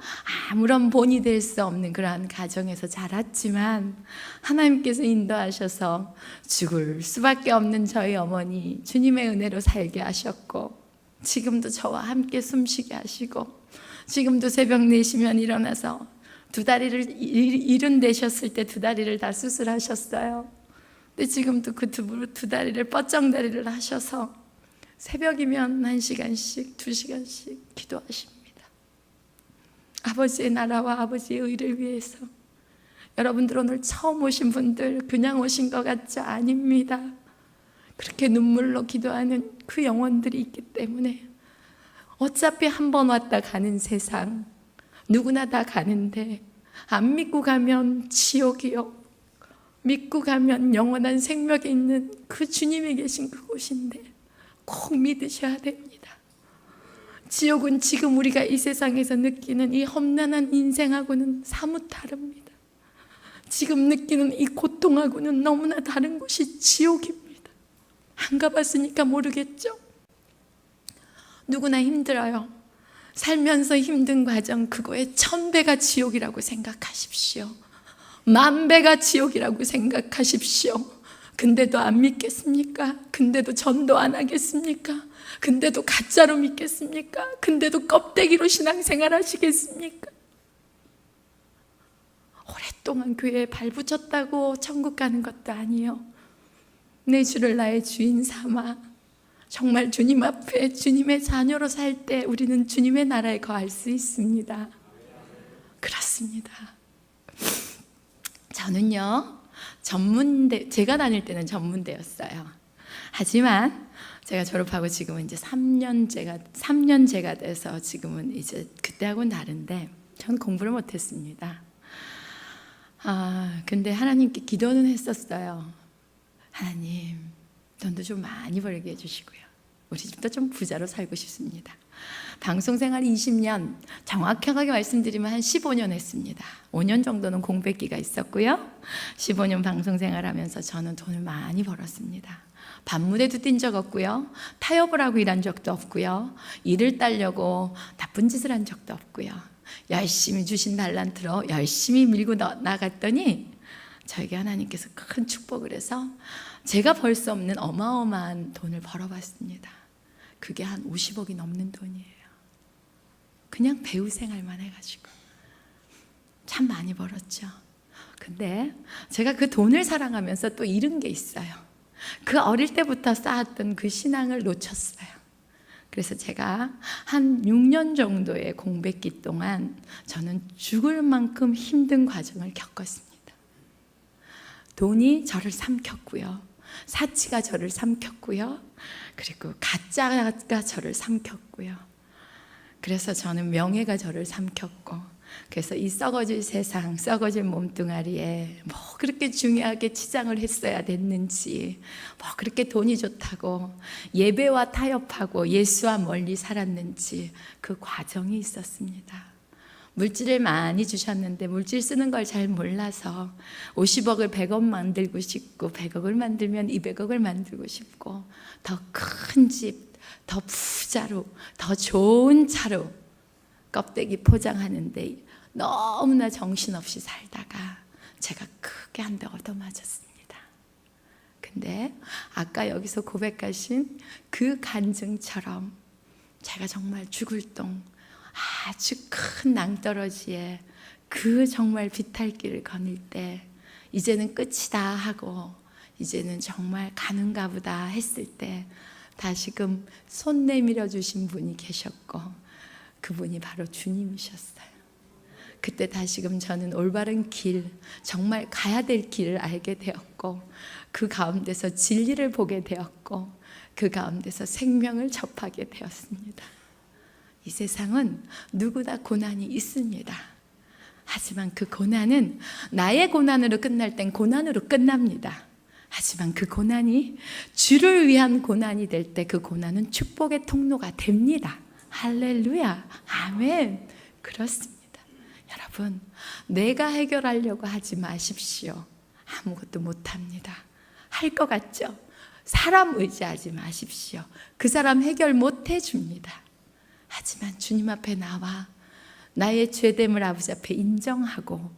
아무런 본이 될 수 없는 그러한 가정에서 자랐지만 하나님께서 인도하셔서 죽을 수밖에 없는 저희 어머니 주님의 은혜로 살게 하셨고, 지금도 저와 함께 숨쉬게 하시고, 지금도 새벽 4시면 일어나서 두 다리를 이른 되셨을 때 두 다리를 다 수술하셨어요. 근데 지금도 그 두 다리를 뻗정다리를 하셔서 새벽이면 1시간씩 2시간씩 기도하십니다. 아버지의 나라와 아버지의 의를 위해서. 여러분들 오늘 처음 오신 분들 그냥 오신 것 같지? 아닙니다. 그렇게 눈물로 기도하는 그 영혼들이 있기 때문에, 어차피 한 번 왔다 가는 세상 누구나 다 가는데, 안 믿고 가면 지옥이요, 믿고 가면 영원한 생명이 있는 그 주님이 계신 그곳인데 꼭 믿으셔야 됩니다. 지옥은 지금 우리가 이 세상에서 느끼는 이 험난한 인생하고는 사뭇 다릅니다. 지금 느끼는 이 고통하고는 너무나 다른 곳이 지옥입니다. 안 가봤으니까 모르겠죠? 누구나 힘들어요. 살면서 힘든 과정, 그거에 1000배가 지옥이라고 생각하십시오. 10,000배가 지옥이라고 생각하십시오. 근데도 안 믿겠습니까? 근데도 전도 안 하겠습니까? 근데도 가짜로 믿겠습니까? 근데도 껍데기로 신앙생활 하시겠습니까? 오랫동안 교회에 발붙였다고 천국 가는 것도 아니요, 내 주를 나의 주인 삼아 정말 주님 앞에 주님의 자녀로 살 때 우리는 주님의 나라에 거할 수 있습니다. 그렇습니다. 저는요, 제가 다닐 때는 전문대였어요. 하지만 제가 졸업하고 지금은 이제 3년째가 돼서 지금은 이제 그때하고는 다른데, 전 공부를 못했습니다. 근데 하나님께 기도는 했었어요. 하나님, 돈도 좀 많이 벌게 해주시고요, 우리 집도 좀 부자로 살고 싶습니다. 방송생활 20년, 정확하게 말씀드리면 한 15년 했습니다. 5년 정도는 공백기가 있었고요, 15년 방송생활 하면서 저는 돈을 많이 벌었습니다. 밤무대도 뛴 적 없고요, 타협을 하고 일한 적도 없고요, 일을 따려고 나쁜 짓을 한 적도 없고요, 열심히 주신 달란트로 열심히 밀고 나갔더니 저에게 하나님께서 큰 축복을 해서 제가 벌 수 없는 어마어마한 돈을 벌어봤습니다. 그게 한 50억이 넘는 돈이에요. 그냥 배우 생활만 해가지고 참 많이 벌었죠. 근데 제가 그 돈을 사랑하면서 또 잃은 게 있어요. 그 어릴 때부터 쌓았던 그 신앙을 놓쳤어요. 그래서 제가 한 6년 정도의 공백기 동안 저는 죽을 만큼 힘든 과정을 겪었습니다. 돈이 저를 삼켰고요, 사치가 저를 삼켰고요, 그리고 가짜가 저를 삼켰고요. 그래서 저는 명예가 저를 삼켰고, 그래서 이 썩어질 세상, 썩어질 몸뚱아리에 뭐 그렇게 중요하게 치장을 했어야 됐는지, 뭐 그렇게 돈이 좋다고 예배와 타협하고 예수와 멀리 살았는지, 그 과정이 있었습니다. 물질을 많이 주셨는데 물질 쓰는 걸 잘 몰라서 50억을 100억 만들고 싶고, 100억을 만들면 200억을 만들고 싶고, 더 큰 집, 더 부자로, 더 좋은 차로 껍데기 포장하는데 너무나 정신없이 살다가 제가 크게 한 대 얻어맞았습니다. 근데 아까 여기서 고백하신 그 간증처럼 제가 정말 죽을 똥, 아주 큰 낭떠러지에 그 정말 비탈길을 거닐 때, 이제는 끝이다 하고 이제는 정말 가는가 보다 했을 때 다시금 손 내밀어 주신 분이 계셨고, 그분이 바로 주님이셨어요. 그때 다시금 저는 올바른 길, 정말 가야 될 길을 알게 되었고, 그 가운데서 진리를 보게 되었고, 그 가운데서 생명을 접하게 되었습니다. 이 세상은 누구나 고난이 있습니다. 하지만 그 고난은 나의 고난으로 끝날 땐 고난으로 끝납니다. 하지만 그 고난이 주를 위한 고난이 될 때 그 고난은 축복의 통로가 됩니다. 할렐루야, 아멘. 그렇습니다. 여러분, 내가 해결하려고 하지 마십시오. 아무것도 못합니다. 할 것 같죠? 사람 의지하지 마십시오. 그 사람 해결 못 해줍니다. 하지만 주님 앞에 나와 나의 죄됨을 아버지 앞에 인정하고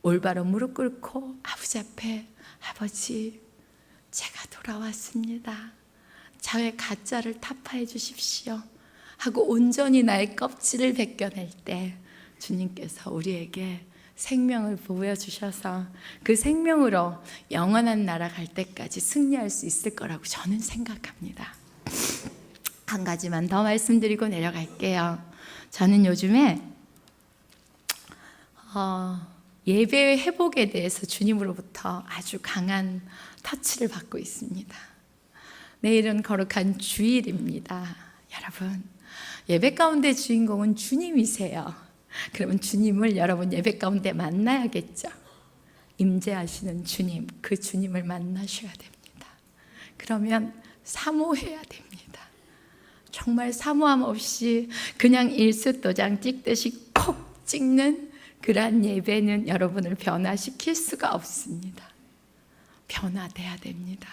올바로 무릎 꿇고 아버지 앞에 아버지 제가 돌아왔습니다. 저의 가짜를 타파해 주십시오 하고 온전히 나의 껍질을 벗겨낼 때 주님께서 우리에게 생명을 보여주셔서 그 생명으로 영원한 나라 갈 때까지 승리할 수 있을 거라고 저는 생각합니다. 한 가지만 더 말씀드리고 내려갈게요. 저는 요즘에 예배 회복에 대해서 주님으로부터 아주 강한 터치를 받고 있습니다. 내일은 거룩한 주일입니다. 여러분, 예배 가운데 주인공은 주님이세요. 그러면 주님을 여러분 예배 가운데 만나야겠죠. 임재하시는 주님, 그 주님을 만나셔야 됩니다. 그러면 사모해야 됩니다. 정말 사모함 없이 그냥 일수도장 찍듯이 콕 찍는 그러한 예배는 여러분을 변화시킬 수가 없습니다. 변화돼야 됩니다.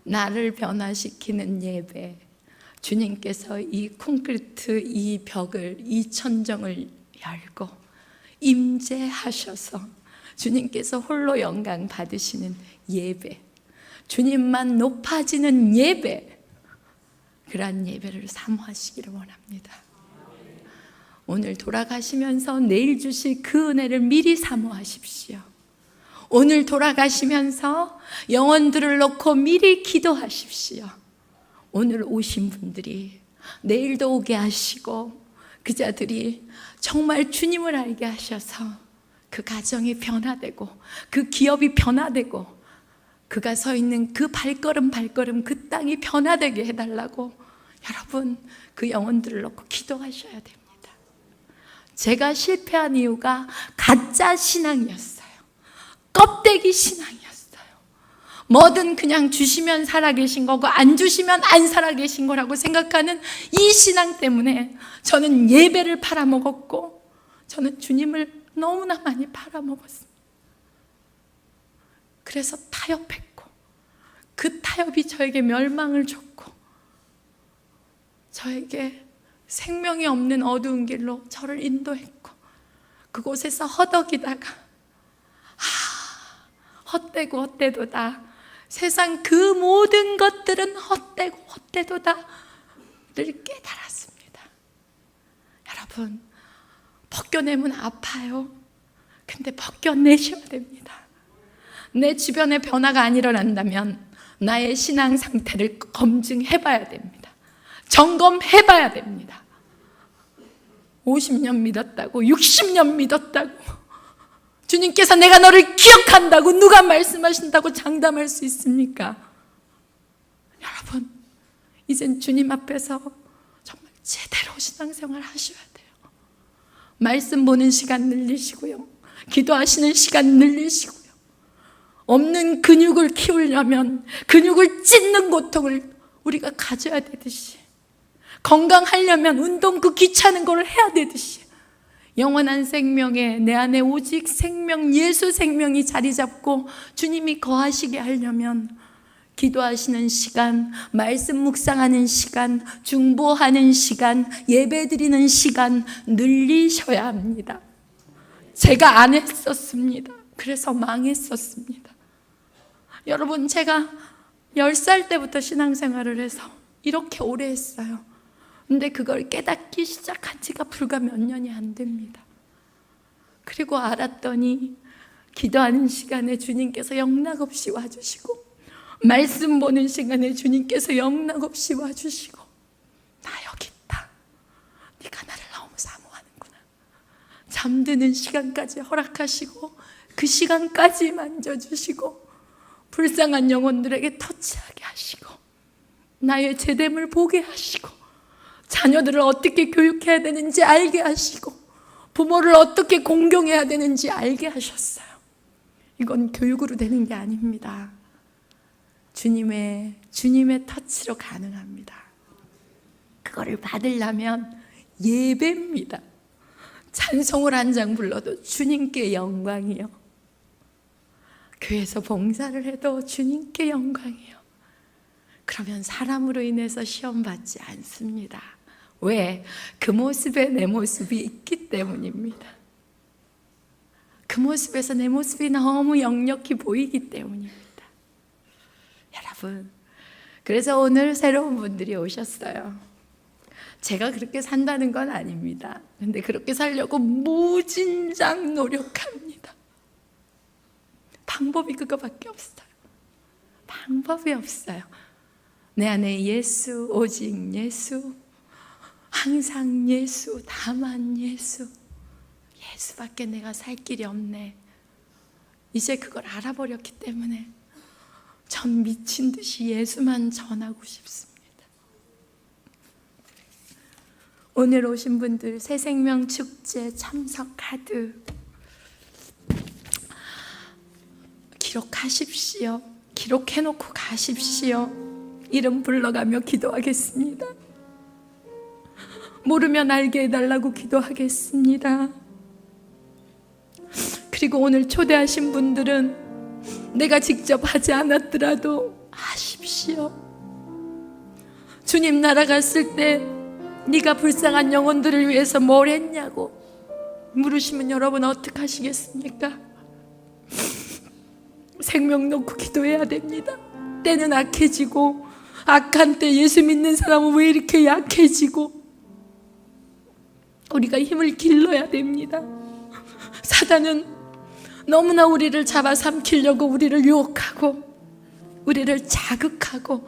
나를 변화시키는 예배, 주님께서 이 콘크리트, 이 벽을, 이 천정을 열고 임재하셔서 주님께서 홀로 영광 받으시는 예배, 주님만 높아지는 예배, 그러한 예배를 사모하시기를 원합니다. 오늘 돌아가시면서 내일 주실 그 은혜를 미리 사모하십시오. 오늘 돌아가시면서 영혼들을 놓고 미리 기도하십시오. 오늘 오신 분들이 내일도 오게 하시고 그 자들이 정말 주님을 알게 하셔서 그 가정이 변화되고 그 기업이 변화되고 그가 서 있는 그 발걸음 그 땅이 변화되게 해달라고 여러분 그 영혼들을 놓고 기도하셔야 됩니다. 제가 실패한 이유가 가짜 신앙이었어요. 껍데기 신앙이었어요. 뭐든 그냥 주시면 살아계신 거고 안 주시면 안 살아계신 거라고 생각하는 이 신앙 때문에 저는 예배를 팔아먹었고 저는 주님을 너무나 많이 팔아먹었습니다. 그래서 타협했고 그 타협이 저에게 멸망을 줬고 저에게 생명이 없는 어두운 길로 저를 인도했고 그곳에서 허덕이다가 헛되고 헛되도다, 세상 그 모든 것들은 헛되고 헛되도다 를 깨달았습니다. 여러분, 벗겨내면 아파요. 근데 벗겨내셔야 됩니다. 내 주변에 변화가 안 일어난다면 나의 신앙 상태를 검증해 봐야 됩니다. 점검해 봐야 됩니다. 50년 믿었다고 60년 믿었다고 주님께서 내가 너를 기억한다고 누가 말씀하신다고 장담할 수 있습니까? 여러분, 이젠 주님 앞에서 정말 제대로 신앙생활 하셔야 돼요. 말씀 보는 시간 늘리시고요, 기도하시는 시간 늘리시고요, 없는 근육을 키우려면 근육을 찢는 고통을 우리가 가져야 되듯이, 건강하려면 운동 그 귀찮은 걸 해야 되듯이, 영원한 생명에 내 안에 오직 생명, 예수 생명이 자리 잡고 주님이 거하시게 하려면 기도하시는 시간, 말씀 묵상하는 시간, 중보하는 시간, 예배드리는 시간 늘리셔야 합니다. 제가 안 했었습니다. 그래서 망했었습니다. 여러분, 제가 10살 때부터 신앙생활을 해서 이렇게 오래 했어요. 근데 그걸 깨닫기 시작한 지가 불과 몇 년이 안 됩니다. 그리고 알았더니 기도하는 시간에 주님께서 영락없이 와주시고, 말씀 보는 시간에 주님께서 영락없이 와주시고, 나 여기 있다, 네가 나를 너무 사모하는구나, 잠드는 시간까지 허락하시고 그 시간까지 만져주시고 불쌍한 영혼들에게 터치하게 하시고 나의 죄됨을 보게 하시고 자녀들을 어떻게 교육해야 되는지 알게 하시고 부모를 어떻게 공경해야 되는지 알게 하셨어요. 이건 교육으로 되는 게 아닙니다. 주님의 터치로 가능합니다. 그거를 받으려면 예배입니다. 찬송을 한 장 불러도 주님께 영광이요, 교회에서 봉사를 해도 주님께 영광이요. 그러면 사람으로 인해서 시험 받지 않습니다. 왜? 그 모습에 내 모습이 있기 때문입니다. 그 모습에서 내 모습이 너무 역력히 보이기 때문입니다. 여러분, 그래서 오늘 새로운 분들이 오셨어요. 제가 그렇게 산다는 건 아닙니다. 근데 그렇게 살려고 무진장 노력합니다. 방법이 그거밖에 없어요. 방법이 없어요. 내 안에 예수, 오직 예수, 항상 예수, 다만 예수. 예수밖에 내가 살 길이 없네. 이제 그걸 알아버렸기 때문에 전 미친 듯이 예수만 전하고 싶습니다. 오늘 오신 분들 새생명 축제 참석 카드 기록하십시오. 기록해놓고 가십시오. 이름 불러가며 기도하겠습니다. 모르면 알게 해달라고 기도하겠습니다. 그리고 오늘 초대하신 분들은 내가 직접 하지 않았더라도 하십시오. 주님 나라 갔을 때 네가 불쌍한 영혼들을 위해서 뭘 했냐고 물으시면 여러분 어떻게 하시겠습니까? 생명 놓고 기도해야 됩니다. 때는 악해지고 악한 때 예수 믿는 사람은 왜 이렇게 약해지고 우리가 힘을 길러야 됩니다. 사단은 너무나 우리를 잡아삼키려고 우리를 유혹하고 우리를 자극하고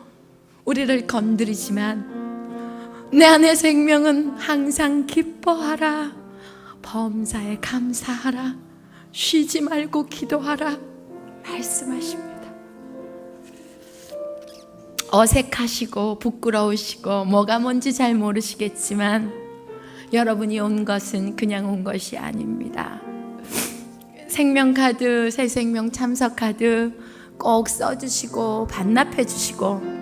우리를 건드리지만 내 안의 생명은 항상 기뻐하라, 범사에 감사하라, 쉬지 말고 기도하라 말씀하십니다. 어색하시고 부끄러우시고 뭐가 뭔지 잘 모르시겠지만 여러분이 온 것은 그냥 온 것이 아닙니다. 생명카드, 새생명 참석카드 꼭 써주시고 반납해 주시고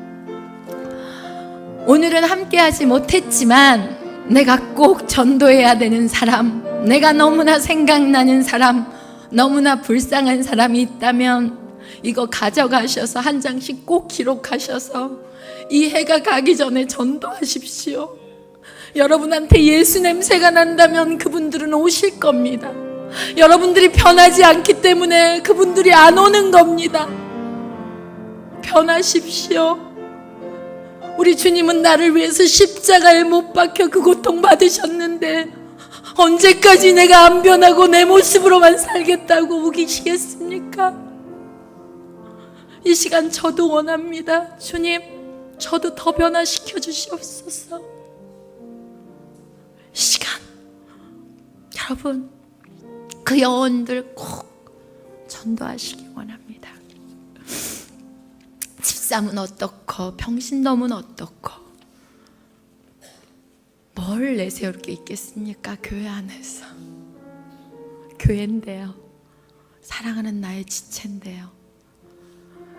오늘은 함께하지 못했지만 내가 꼭 전도해야 되는 사람, 내가 너무나 생각나는 사람, 너무나 불쌍한 사람이 있다면 이거 가져가셔서 한 장씩 꼭 기록하셔서 이 해가 가기 전에 전도하십시오. 여러분한테 예수 냄새가 난다면 그분들은 오실 겁니다. 여러분들이 변하지 않기 때문에 그분들이 안 오는 겁니다. 변하십시오. 우리 주님은 나를 위해서 십자가에 못 박혀 그 고통 받으셨는데 언제까지 내가 안 변하고 내 모습으로만 살겠다고 우기시겠습니까? 이 시간 저도 원합니다. 주님, 저도 더 변화시켜 주시옵소서. 이 시간 여러분 그 영혼들 꼭 전도하시기 원합니다. 집사면 어떻고 병신놈은 어떻고 뭘 내세울 게 있겠습니까? 교회 안에서 교회인데요, 사랑하는 나의 지체인데요,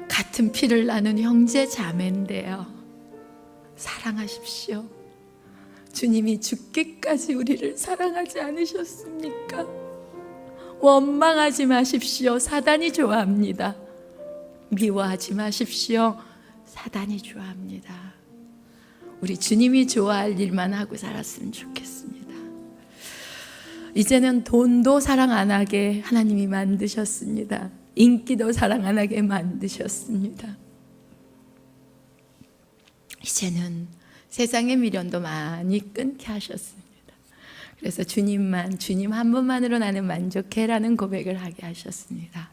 같은 피를 나눈 형제 자매인데요, 사랑하십시오. 주님이 죽기까지 우리를 사랑하지 않으셨습니까? 원망하지 마십시오. 사단이 좋아합니다. 미워하지 마십시오. 사단이 좋아합니다. 우리 주님이 좋아할 일만 하고 살았으면 좋겠습니다. 이제는 돈도 사랑 안 하게 하나님이 만드셨습니다. 인기도 사랑 안 하게 만드셨습니다. 이제는 세상의 미련도 많이 끊게 하셨습니다. 그래서 주님만, 주님 한 분만으로 나는 만족해라는 고백을 하게 하셨습니다.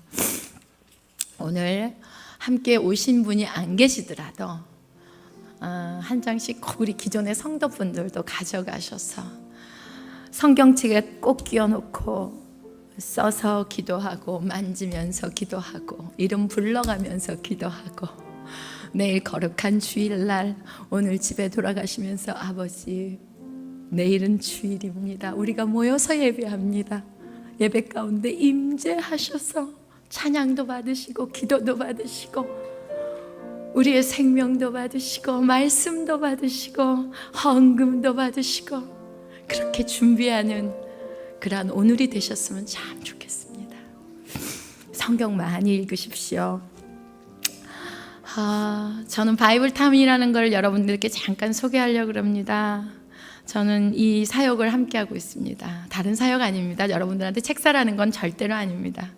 오늘 함께 오신 분이 안 계시더라도 한 장씩 꼭 우리 기존의 성도분들도 가져가셔서 성경책에 꼭 끼워놓고 써서 기도하고 만지면서 기도하고 이름 불러가면서 기도하고 내일 거룩한 주일날 오늘 집에 돌아가시면서 아버지 내일은 주일입니다. 우리가 모여서 예배합니다. 예배 가운데 임재하셔서 찬양도 받으시고 기도도 받으시고 우리의 생명도 받으시고 말씀도 받으시고 헌금도 받으시고 그렇게 준비하는 그러한 오늘이 되셨으면 참 좋겠습니다. 성경 많이 읽으십시오. 저는 바이블 탐이라는 걸 여러분들께 잠깐 소개하려고 합니다. 저는 이 사역을 함께하고 있습니다. 다른 사역 아닙니다. 여러분들한테 책 사라는 건 절대로 아닙니다.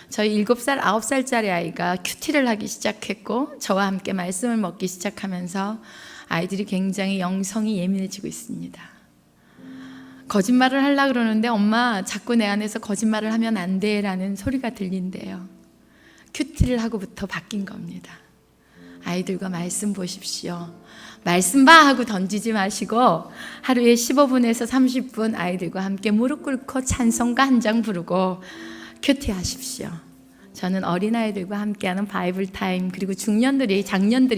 저희 7살, 9살짜리 아이가 큐티를 하기 시작했고 저와 함께 말씀을 먹기 시작하면서 아이들이 굉장히 영성이 예민해지고 있습니다. 거짓말을 하려고 그러는데 엄마 자꾸 내 안에서 거짓말을 하면 안 돼 라는 소리가 들린대요. 큐티를 하고부터 바뀐 겁니다. 아이들과 말씀 보십시오. 말씀 봐 하고 던지지 마시고 하루에 15분에서 30분 아이들과 함께 무릎 꿇고 찬송가 한 장 부르고 큐티하십시오. 저는 어린아이들과 함께하는 바이블 타임, 그리고 장년들이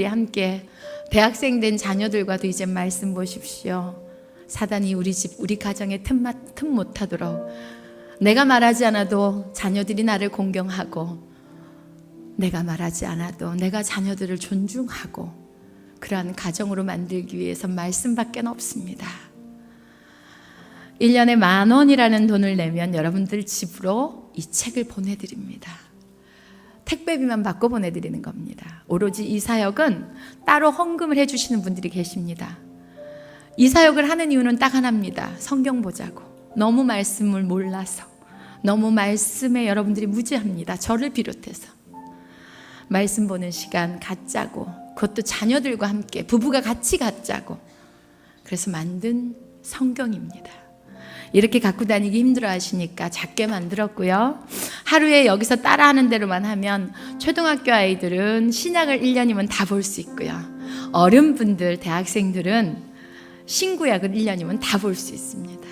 함께 대학생 된 자녀들과도 이제 말씀 보십시오. 사단이 우리 집, 우리 가정에 틈 못하도록 내가 말하지 않아도 자녀들이 나를 공경하고 내가 말하지 않아도 내가 자녀들을 존중하고 그러한 가정으로 만들기 위해서 말씀밖에 없습니다. 1년에 10,000원이라는 돈을 내면 여러분들 집으로 이 책을 보내드립니다. 택배비만 받고 보내드리는 겁니다. 오로지 이 사역은 따로 헌금을 해주시는 분들이 계십니다. 이 사역을 하는 이유는 딱 하나입니다. 성경 보자고. 너무 말씀을 몰라서, 너무 말씀에 여러분들이 무지합니다. 저를 비롯해서. 말씀 보는 시간 갖자고, 그것도 자녀들과 함께 부부가 같이 갖자고, 그래서 만든 성경입니다. 이렇게 갖고 다니기 힘들어 하시니까 작게 만들었고요. 하루에 여기서 따라하는 대로만 하면 초등학교 아이들은 신약을 1년이면 다 볼 수 있고요. 어른분들, 대학생들은 신구약을 1년이면 다 볼 수 있습니다.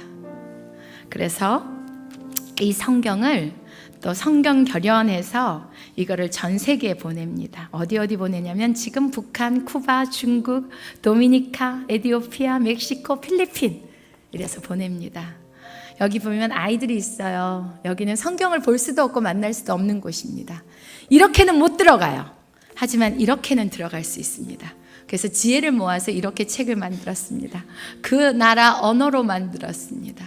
그래서 이 성경을 또 성경 결연해서 이거를 전 세계에 보냅니다. 어디 보내냐면 지금 북한, 쿠바, 중국, 도미니카, 에티오피아, 멕시코, 필리핀 이래서 보냅니다. 여기 보면 아이들이 있어요. 여기는 성경을 볼 수도 없고 만날 수도 없는 곳입니다. 이렇게는 못 들어가요. 하지만 이렇게는 들어갈 수 있습니다. 그래서 지혜를 모아서 이렇게 책을 만들었습니다. 그 나라 언어로 만들었습니다.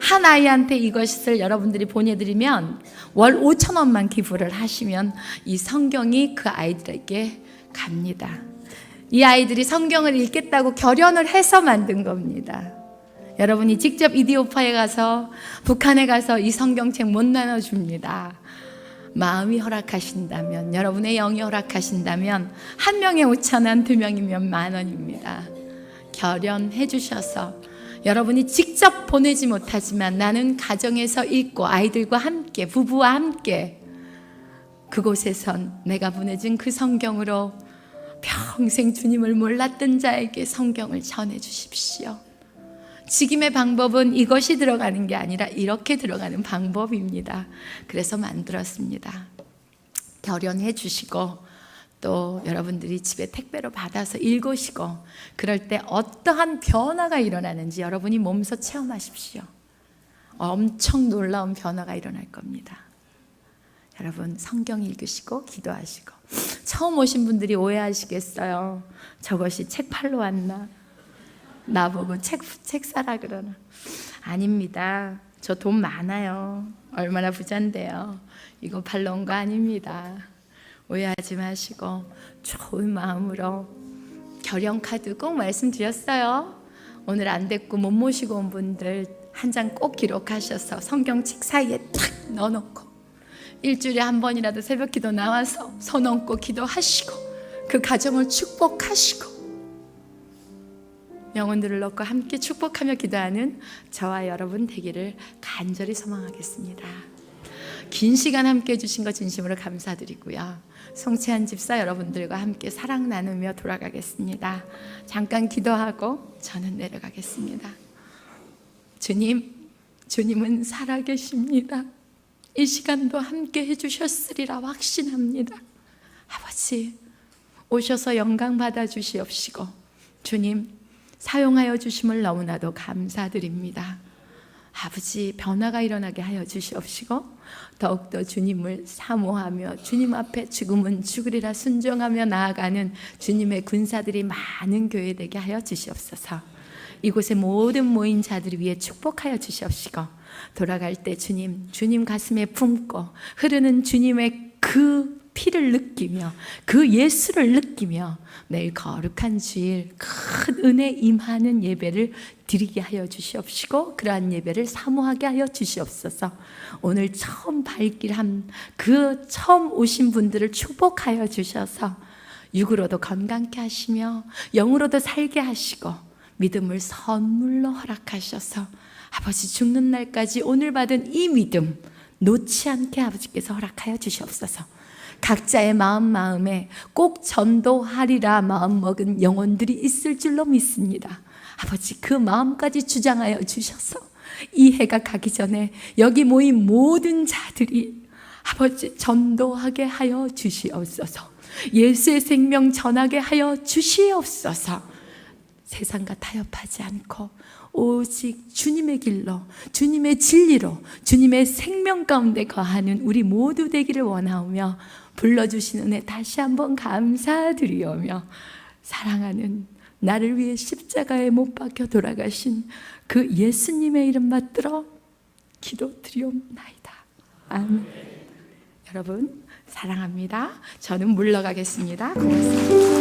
한 아이한테 이것을 여러분들이 보내드리면 월 5,000원만 기부를 하시면 이 성경이 그 아이들에게 갑니다. 이 아이들이 성경을 읽겠다고 결연을 해서 만든 겁니다. 여러분이 직접 이디오파에 가서, 북한에 가서 이 성경책 못 나눠줍니다. 마음이 허락하신다면, 여러분의 영이 허락하신다면 1명에 5,000원, 2명이면 10,000원입니다. 결연해 주셔서 여러분이 직접 보내지 못하지만 나는 가정에서 읽고 아이들과 함께, 부부와 함께 그곳에선 내가 보내준 그 성경으로 평생 주님을 몰랐던 자에게 성경을 전해 주십시오. 지금의 방법은 이것이 들어가는 게 아니라 이렇게 들어가는 방법입니다. 그래서 만들었습니다. 결연해 주시고 또 여러분들이 집에 택배로 받아서 읽으시고 그럴 때 어떠한 변화가 일어나는지 여러분이 몸소 체험하십시오. 엄청 놀라운 변화가 일어날 겁니다. 여러분 성경 읽으시고 기도하시고. 처음 오신 분들이 오해하시겠어요. 저것이 책 팔러 왔나? 나보고 책 사라 그러나. 아닙니다. 저 돈 많아요. 얼마나 부잔데요. 이거 팔러 온 거 아닙니다. 오해하지 마시고 좋은 마음으로. 결연 카드 꼭 말씀드렸어요. 오늘 안 됐고 못 모시고 온 분들 한 장 꼭 기록하셔서 성경책 사이에 탁 넣어놓고 일주일에 한 번이라도 새벽 기도 나와서 손 얹고 기도하시고 그 가정을 축복하시고 영혼들을 넣고 함께 축복하며 기도하는 저와 여러분 되기를 간절히 소망하겠습니다. 긴 시간 함께 해주신 것 진심으로 감사드리고요. 송채한 집사 여러분들과 함께 사랑 나누며 돌아가겠습니다. 잠깐 기도하고 저는 내려가겠습니다. 주님은 살아계십니다. 이 시간도 함께 해주셨으리라 확신합니다. 아버지, 오셔서 영광 받아 주시옵시고 주님 사용하여 주심을 너무나도 감사드립니다. 아버지, 변화가 일어나게 하여 주시옵시고 더욱더 주님을 사모하며 주님 앞에 죽으면 죽으리라 순종하며 나아가는 주님의 군사들이 많은 교회 되게 하여 주시옵소서. 이곳에 모든 모인 자들을 위해 축복하여 주시옵시고 돌아갈 때 주님 가슴에 품고 흐르는 주님의 그 피를 느끼며 그 예수를 느끼며 내일 거룩한 주일 큰 은혜 임하는 예배를 드리게 하여 주시옵시고 그러한 예배를 사모하게 하여 주시옵소서. 오늘 처음 발길한 그 처음 오신 분들을 축복하여 주셔서 육으로도 건강케 하시며 영으로도 살게 하시고 믿음을 선물로 허락하셔서 아버지 죽는 날까지 오늘 받은 이 믿음 놓지 않게 아버지께서 허락하여 주시옵소서. 각자의 마음에 꼭 전도하리라 마음먹은 영혼들이 있을 줄로 믿습니다. 아버지 그 마음까지 주장하여 주셔서 이 해가 가기 전에 여기 모인 모든 자들이 아버지 전도하게 하여 주시옵소서. 예수의 생명 전하게 하여 주시옵소서. 세상과 타협하지 않고 오직 주님의 길로 주님의 진리로 주님의 생명 가운데 거하는 우리 모두 되기를 원하오며 불러주신 은혜 다시 한번 감사드리오며 사랑하는 나를 위해 십자가에 못 박혀 돌아가신 그 예수님의 이름 받들어 기도드리옵나이다. 아멘. 여러분 사랑합니다. 저는 물러가겠습니다. 고맙습니다.